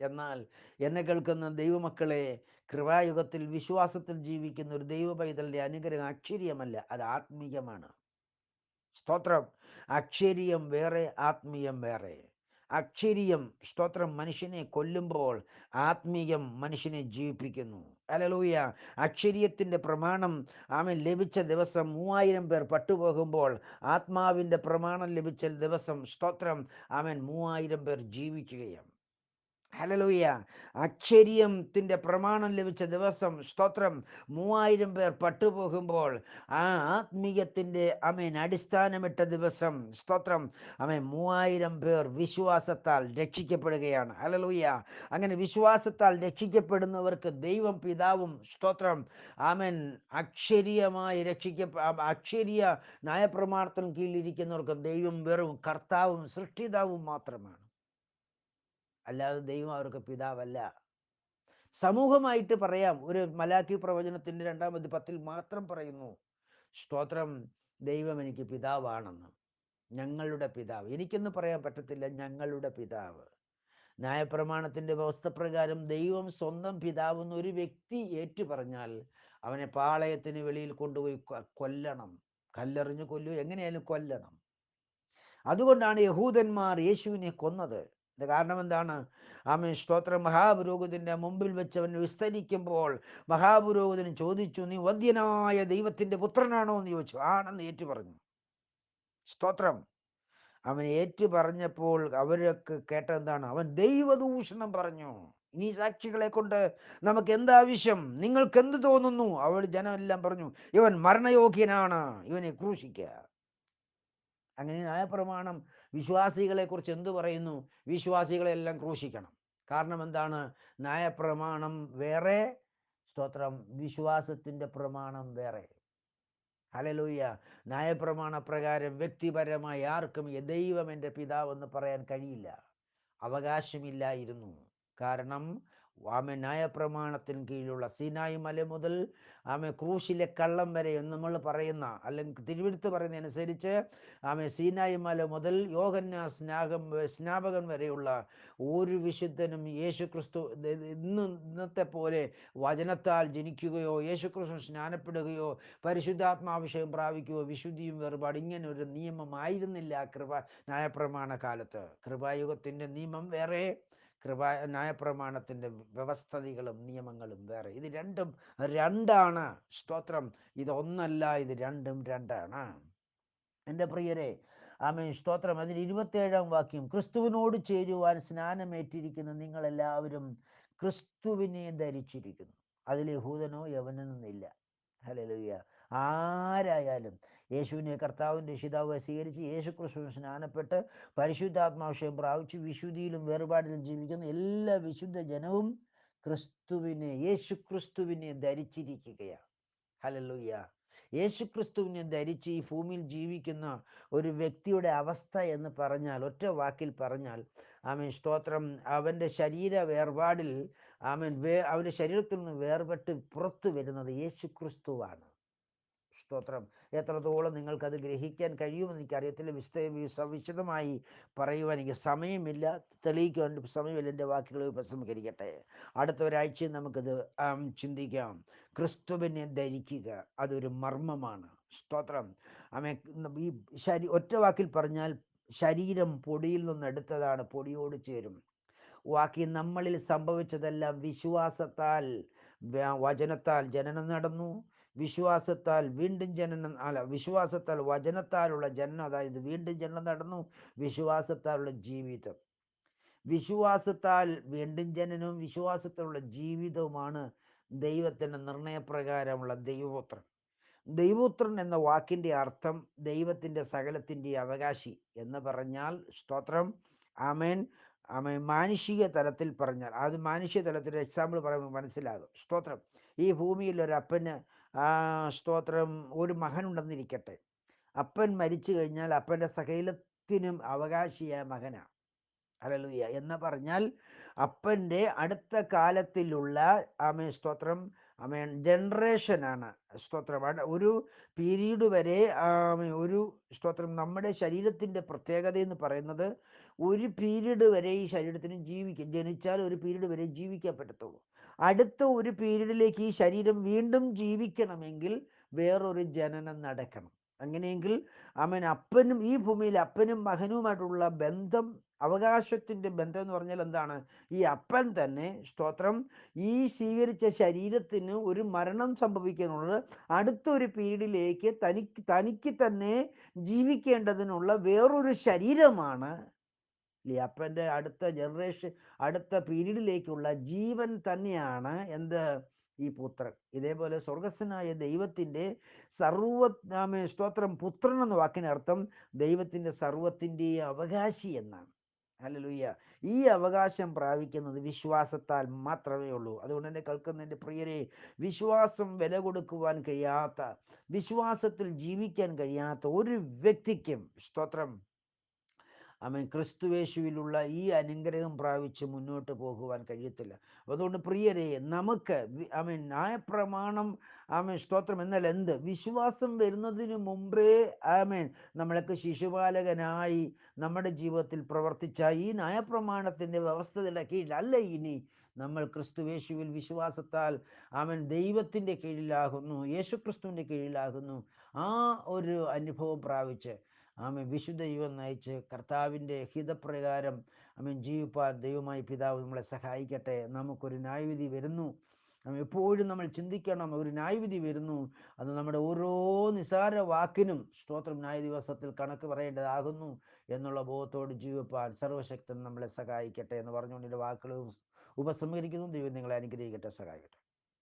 എന്നാൽ എന്നെ കേൾക്കുന്ന ദൈവമക്കളെ, കൃപായുഗത്തിൽ വിശ്വാസത്തിൽ ജീവിക്കുന്ന ഒരു ദൈവ പൈതലിന്റെ അനുഗ്രഹം അക്ഷരീയമല്ല, അത് ആത്മീയമാണ്. സ്തോത്രം. അക്ഷരീയം വേറെ, ആത്മീയം വേറെ. അക്ഷരീയം, സ്തോത്രം, മനുഷ്യനെ കൊല്ലുമ്പോൾ ആത്മീയം മനുഷ്യനെ ജീവിപ്പിക്കുന്നു. ഹല്ലേലൂയ. അക്ഷരീയത്തിന്റെ പ്രമാണം ലഭിച്ച ദിവസം 3000 പേർ പട്ടുപോകുമ്പോൾ ആത്മാവിന്റെ പ്രമാണം ലഭിച്ച ദിവസം, സ്തോത്രം, 3000 പേർ ജീവിക്കുകയാണ്. ഹല്ലേലൂയ. അക്ഷരീയത്തിന്റെ പ്രമാണം ലഭിച്ച ദിവസം, സ്തോത്രം, 3000 പേർ പട്ടുപോകുമ്പോൾ ആത്മീയത്തിന്റെ അടിസ്ഥാനമിട്ട ദിവസം, സ്തോത്രം, 3000 പേർ വിശ്വാസത്താൽ രക്ഷിക്കപ്പെടുകയാണ്. ഹല്ലേലൂയ. അങ്ങനെ വിശ്വാസത്താൽ രക്ഷിക്കപ്പെടുന്നവർക്ക് ദൈവം പിതാവും, സ്തോത്രം, അക്ഷരീയമായി അക്ഷരീയ ന്യായപ്രമാണത്തിന് കീഴിലിരിക്കുന്നവർക്ക് ദൈവം വെറും കർത്താവും സൃഷ്ടിതാവും മാത്രമാണ്. അല്ലാതെ ദൈവം അവർക്ക് പിതാവല്ല. സമൂഹമായിട്ട് പറയാം, ഒരു മലാക്കി പ്രവചനത്തിന്റെ 2:10 മാത്രം പറയുന്നു, സ്തോത്രം, ദൈവം എനിക്ക് പിതാവാണെന്ന്. ഞങ്ങളുടെ പിതാവ്. എനിക്കെന്ന് പറയാൻ പറ്റത്തില്ല, ഞങ്ങളുടെ പിതാവ്. ന്യായപ്രമാണത്തിന്റെ വ്യവസ്ഥ പ്രകാരം ദൈവം സ്വന്തം പിതാവെന്ന് ഒരു വ്യക്തി ഏറ്റു പറഞ്ഞാൽ അവനെ പാളയത്തിന് വെളിയിൽ കൊണ്ടുപോയി കൊല്ലണം. കല്ലെറിഞ്ഞ് എങ്ങനെയായാലും കൊല്ലണം. അതുകൊണ്ടാണ് യഹൂദന്മാർ യേശുവിനെ കൊന്നത്. കാരണം എന്താണ്? സ്തോത്രം. മഹാപുരോഹിതന്റെ മുമ്പിൽ വെച്ച് അവൻ വിസ്തരിക്കുമ്പോൾ മഹാപുരോഹിതൻ ചോദിച്ചു, നീ വന്ധ്യനായ ദൈവത്തിന്റെ പുത്രനാണോ എന്ന് ചോദിച്ചു. ആണെന്ന് ഏറ്റു പറഞ്ഞു. സ്തോത്രം. അവൻ ഏറ്റു പറഞ്ഞപ്പോൾ അവരൊക്കെ കേട്ടെന്താണ്? അവൻ ദൈവദൂഷണം പറഞ്ഞു. ഇനി സാക്ഷികളെ കൊണ്ട് നമുക്ക് എന്താവശ്യം? നിങ്ങൾക്ക് എന്ത് തോന്നുന്നു? ജനം എല്ലാം പറഞ്ഞു, ഇവൻ മരണയോഗ്യനാണ്, ഇവനെ ക്രൂശിക്കുക. അങ്ങനെ ന്യായപ്രമാണം വിശ്വാസികളെ കുറിച്ച് എന്തു പറയുന്നു? വിശ്വാസികളെല്ലാം ക്രൂശിക്കണം. കാരണം എന്താണ്? ന്യായപ്രമാണം വേറെ, സ്തോത്രം, വിശ്വാസത്തിന്റെ പ്രമാണം വേറെ. ഹല്ലേലൂയ. ന്യായപ്രമാണ പ്രകാരം വ്യക്തിപരമായി ആർക്കും ദൈവം എൻ്റെ പിതാവെന്ന് പറയാൻ കഴിയില്ല, അവകാശമില്ലായിരുന്നു. കാരണം ന്യായപ്രമാണത്തിന് കീഴിലുള്ള സീനായി മല മുതൽ ക്രൂശിലെ കള്ളം വരെ എന്ന് നമ്മൾ പറയുന്ന, അല്ലെങ്കിൽ തിരുവെടുത്ത് പറയുന്ന അനുസരിച്ച് സീനായി മല മുതൽ യോഹന്നാൻ സ്നാപകൻ വരെയുള്ള ഒരു വിശുദ്ധനും യേശുക്രിസ്തു ഇന്നത്തെ പോലെ വചനത്താൽ ജനിക്കുകയോ യേശുക്രിസ്തു സ്നാനപ്പെടുകയോ പരിശുദ്ധാത്മാഭിഷേകം പ്രാപിക്കുകയോ വിശുദ്ധിയും വേർപാട് ഇങ്ങനെ ഒരു നിയമമായിരുന്നില്ല ന്യായപ്രമാണ കാലത്ത്. കൃപായുഗത്തിൻ്റെ നിയമം വേറെ, ന്യായപ്രമാണത്തിൻ്റെ വ്യവസ്ഥിതികളും നിയമങ്ങളും വേറെ. ഇത് രണ്ടും രണ്ടാണ്. സ്തോത്രം. ഇതൊന്നല്ല, ഇത് രണ്ടും രണ്ടാണ്. എൻ്റെ പ്രിയരെ, സ്തോത്രം. അതിന് 27-ാം വാക്യം, ക്രിസ്തുവിനോട് ചേരുവാൻ സ്നാനമേറ്റിരിക്കുന്ന നിങ്ങളെല്ലാവരും ക്രിസ്തുവിനെ ധരിച്ചിരിക്കുന്നു. അതിൽ യഹൂദനോ യവനനൊന്നില്ല. ഹല്ലേലൂയ. ആരായാലും യേശുവിനെ കർത്താവിൻ്റെ രക്ഷിതാവ് സ്വീകരിച്ച് യേശു ക്രിസ്തുവിന് സ്നാനപ്പെട്ട് പരിശുദ്ധാത്മാഭിഷേകം പ്രാപിച്ച് വിശുദ്ധിയിലും വേർപാടിലും ജീവിക്കുന്ന എല്ലാ വിശുദ്ധ ജനവും യേശു ക്രിസ്തുവിനെ ധരിച്ചിരിക്കുകയാണ്. ഹല്ലേലൂയ. യേശു ക്രിസ്തുവിനെ ധരിച്ച് ഈ ഭൂമിയിൽ ജീവിക്കുന്ന ഒരു വ്യക്തിയുടെ അവസ്ഥ എന്ന് പറഞ്ഞാൽ, ഒറ്റ വാക്കിൽ പറഞ്ഞാൽ, സ്തോത്രം, അവൻ്റെ ശരീര വേർപാടിൽ അവൻ്റെ ശരീരത്തിൽ നിന്ന് വേർപെട്ട് പുറത്തു വരുന്നത് യേശു ക്രിസ്തുവാണ്. സ്തോത്രം. എത്രത്തോളം നിങ്ങൾക്കത് ഗ്രഹിക്കാൻ കഴിയുമെന്ന് എനിക്കറിയത്തില്ല. വിശദമായി പറയുവാൻ എനിക്ക് സമയമില്ല, തെളിയിക്കുവാൻ സമയമില്ല. എൻ്റെ വാക്കുകൾ ഉപസംഹരിക്കട്ടെ. അടുത്ത ഒരാഴ്ചയും നമുക്കത് ചിന്തിക്കാം. ക്രിസ്തുവിനെ ധരിക്കുക, അതൊരു മർമ്മമാണ്. സ്തോത്രം. ഈ ഒറ്റ വാക്കിൽ പറഞ്ഞാൽ, ശരീരം പൊടിയിൽ നിന്നെടുത്തതാണ്, പൊടിയോട് ചേരും. ബാക്കി നമ്മളിൽ സംഭവിച്ചതെല്ലാം വിശ്വാസത്താൽ, വചനത്താൽ ജനനം നടന്നു. വിശ്വാസത്താൽ വീണ്ടും ജനനം, വിശ്വാസത്താൽ വചനത്താലുള്ള ജനനം, അതായത് വീണ്ടും ജനനം നടന്നു. വിശ്വാസത്താലുള്ള ജീവിതം, വിശ്വാസത്താൽ വീണ്ടും ജനനവും വിശ്വാസത്തിലുള്ള ജീവിതവുമാണ് ദൈവത്തിൻ്റെ നിർണയപ്രകാരമുള്ള ദൈവപുത്രൻ. ദൈവപുത്രൻ എന്ന വാക്കിൻ്റെ അർത്ഥം ദൈവത്തിൻ്റെ സകലത്തിൻ്റെ അവകാശി എന്ന് പറഞ്ഞാൽ, സ്തോത്രം, ആമേൻ, മാനുഷിക തലത്തിൽ പറഞ്ഞാൽ, അത് മാനുഷിക തലത്തിൽ എക്സാമ്പിൾ പറയുമ്പോൾ മനസ്സിലാകും. സ്തോത്രം. ഈ ഭൂമിയിൽ ഒരു അപ്പന്, സ്തോത്രം, ഒരു മകനുണ്ടെന്നിരിക്കട്ടെ. അപ്പൻ മരിച്ചു കഴിഞ്ഞാൽ അപ്പൻ്റെ സകലത്തിനും അവകാശിയായ മകനാണ്. ഹല്ലേലൂയ. എന്ന് പറഞ്ഞാൽ അപ്പൻ്റെ അടുത്ത കാലത്തിലുള്ള സ്തോത്രം, ജനറേഷനാണ്. സ്തോത്രം. ഒരു പീരീഡ് വരെ ഒരു സ്തോത്രം, നമ്മുടെ ശരീരത്തിൻ്റെ പ്രത്യേകത എന്ന് പറയുന്നത് ഒരു പീരീഡ് വരെ ഈ ശരീരത്തിന് ജനിച്ചാൽ ഒരു പീരീഡ് വരെ ജീവിക്കാൻ പറ്റത്തുള്ളൂ. അടുത്ത ഒരു പീരീഡിലേക്ക് ഈ ശരീരം വീണ്ടും ജീവിക്കണമെങ്കിൽ വേറൊരു ജനനം നടക്കണം. അങ്ങനെയെങ്കിൽ അപ്പനും ഈ ഭൂമിയിൽ അപ്പനും മകനുമായിട്ടുള്ള ബന്ധം, അവകാശത്തിൻ്റെ ബന്ധം എന്ന് പറഞ്ഞാൽ എന്താണ്? ഈ അപ്പൻ തന്നെ, സ്തോത്രം, ഈ സ്വീകരിച്ച ശരീരത്തിന് ഒരു മരണം സംഭവിക്കാനുള്ളത് അടുത്തൊരു പീരീഡിലേക്ക് തനിക്ക് തന്നെ ജീവിക്കേണ്ടതിനുള്ള വേറൊരു ശരീരമാണ് ഈ അപ്പൻ്റെ അടുത്ത ജനറേഷൻ, അടുത്ത പീരീഡിലേക്കുള്ള ജീവൻ തന്നെയാണ് എന്ത്? ഈ പുത്രൻ. ഇതേപോലെ സ്വർഗസ്വനായ ദൈവത്തിൻ്റെ സ്തോത്രം, പുത്രൻ എന്ന വാക്കിനർത്ഥം ദൈവത്തിൻ്റെ സർവത്തിൻ്റെ അവകാശി എന്നാണ്. ഹല്ലേലൂയ. ഈ അവകാശം പ്രാപിക്കുന്നത് വിശ്വാസത്താൽ മാത്രമേ ഉള്ളൂ. അതുകൊണ്ട് തന്നെ കേൾക്കുന്ന എൻ്റെ പ്രിയരെ, വിശ്വാസം വില കൊടുക്കുവാൻ കഴിയാത്ത, വിശ്വാസത്തിൽ ജീവിക്കാൻ കഴിയാത്ത ഒരു വ്യക്തിക്കും, സ്തോത്രം, ക്രിസ്തുവേശുവിലുള്ള ഈ അനുഗ്രഹം പ്രാപിച്ച് മുന്നോട്ട് പോകുവാൻ കഴിയത്തില്ല. അതുകൊണ്ട് പ്രിയരെ, നമുക്ക് ന്യായപ്രമാണം, സ്തോത്രം, എന്നാൽ എന്ത്? വിശ്വാസം വരുന്നതിന് മുമ്പേ നമ്മളൊക്കെ ശിശുപാലകനായി നമ്മുടെ ജീവിതത്തിൽ പ്രവർത്തിച്ച ഈ ന്യായപ്രമാണത്തിൻ്റെ വ്യവസ്ഥയുടെ കീഴിലല്ല ഇനി നമ്മൾ ക്രിസ്തുവേശുവിൽ വിശ്വാസത്താൽ ദൈവത്തിൻ്റെ കീഴിലാകുന്നു, യേശുക്രിസ്തുവിൻ്റെ കീഴിലാകുന്നു. ആ ഒരു അനുഭവം പ്രാപിച്ച് വിശുദ്ധ ജീവിതം നയിച്ച് കർത്താവിൻ്റെ ഹിതപ്രകാരം ജീവിപ്പാൻ ദൈവമായ പിതാവ് നമ്മളെ സഹായിക്കട്ടെ. നമുക്കൊരു ന്യായവിധി വരുന്നു. എപ്പോഴും നമ്മൾ ചിന്തിക്കണം, ഒരു ന്യായവിധി വരുന്നു. അത് നമ്മുടെ ഓരോ നിസാര വാക്കിനും, സ്തോത്രം, ന്യായ ദിവസത്തിൽ കണക്ക് പറയേണ്ടതാകുന്നു എന്നുള്ള ബോധത്തോട് ജീവിപ്പാൻ സർവശക്തൻ നമ്മളെ സഹായിക്കട്ടെ എന്ന് പറഞ്ഞുകൊണ്ട് എൻ്റെ വാക്കുകൾ ഉപസംഹരിക്കുന്നു. ദൈവം നിങ്ങളെ അനുഗ്രഹിക്കട്ടെ, സഹായിക്കട്ടെ.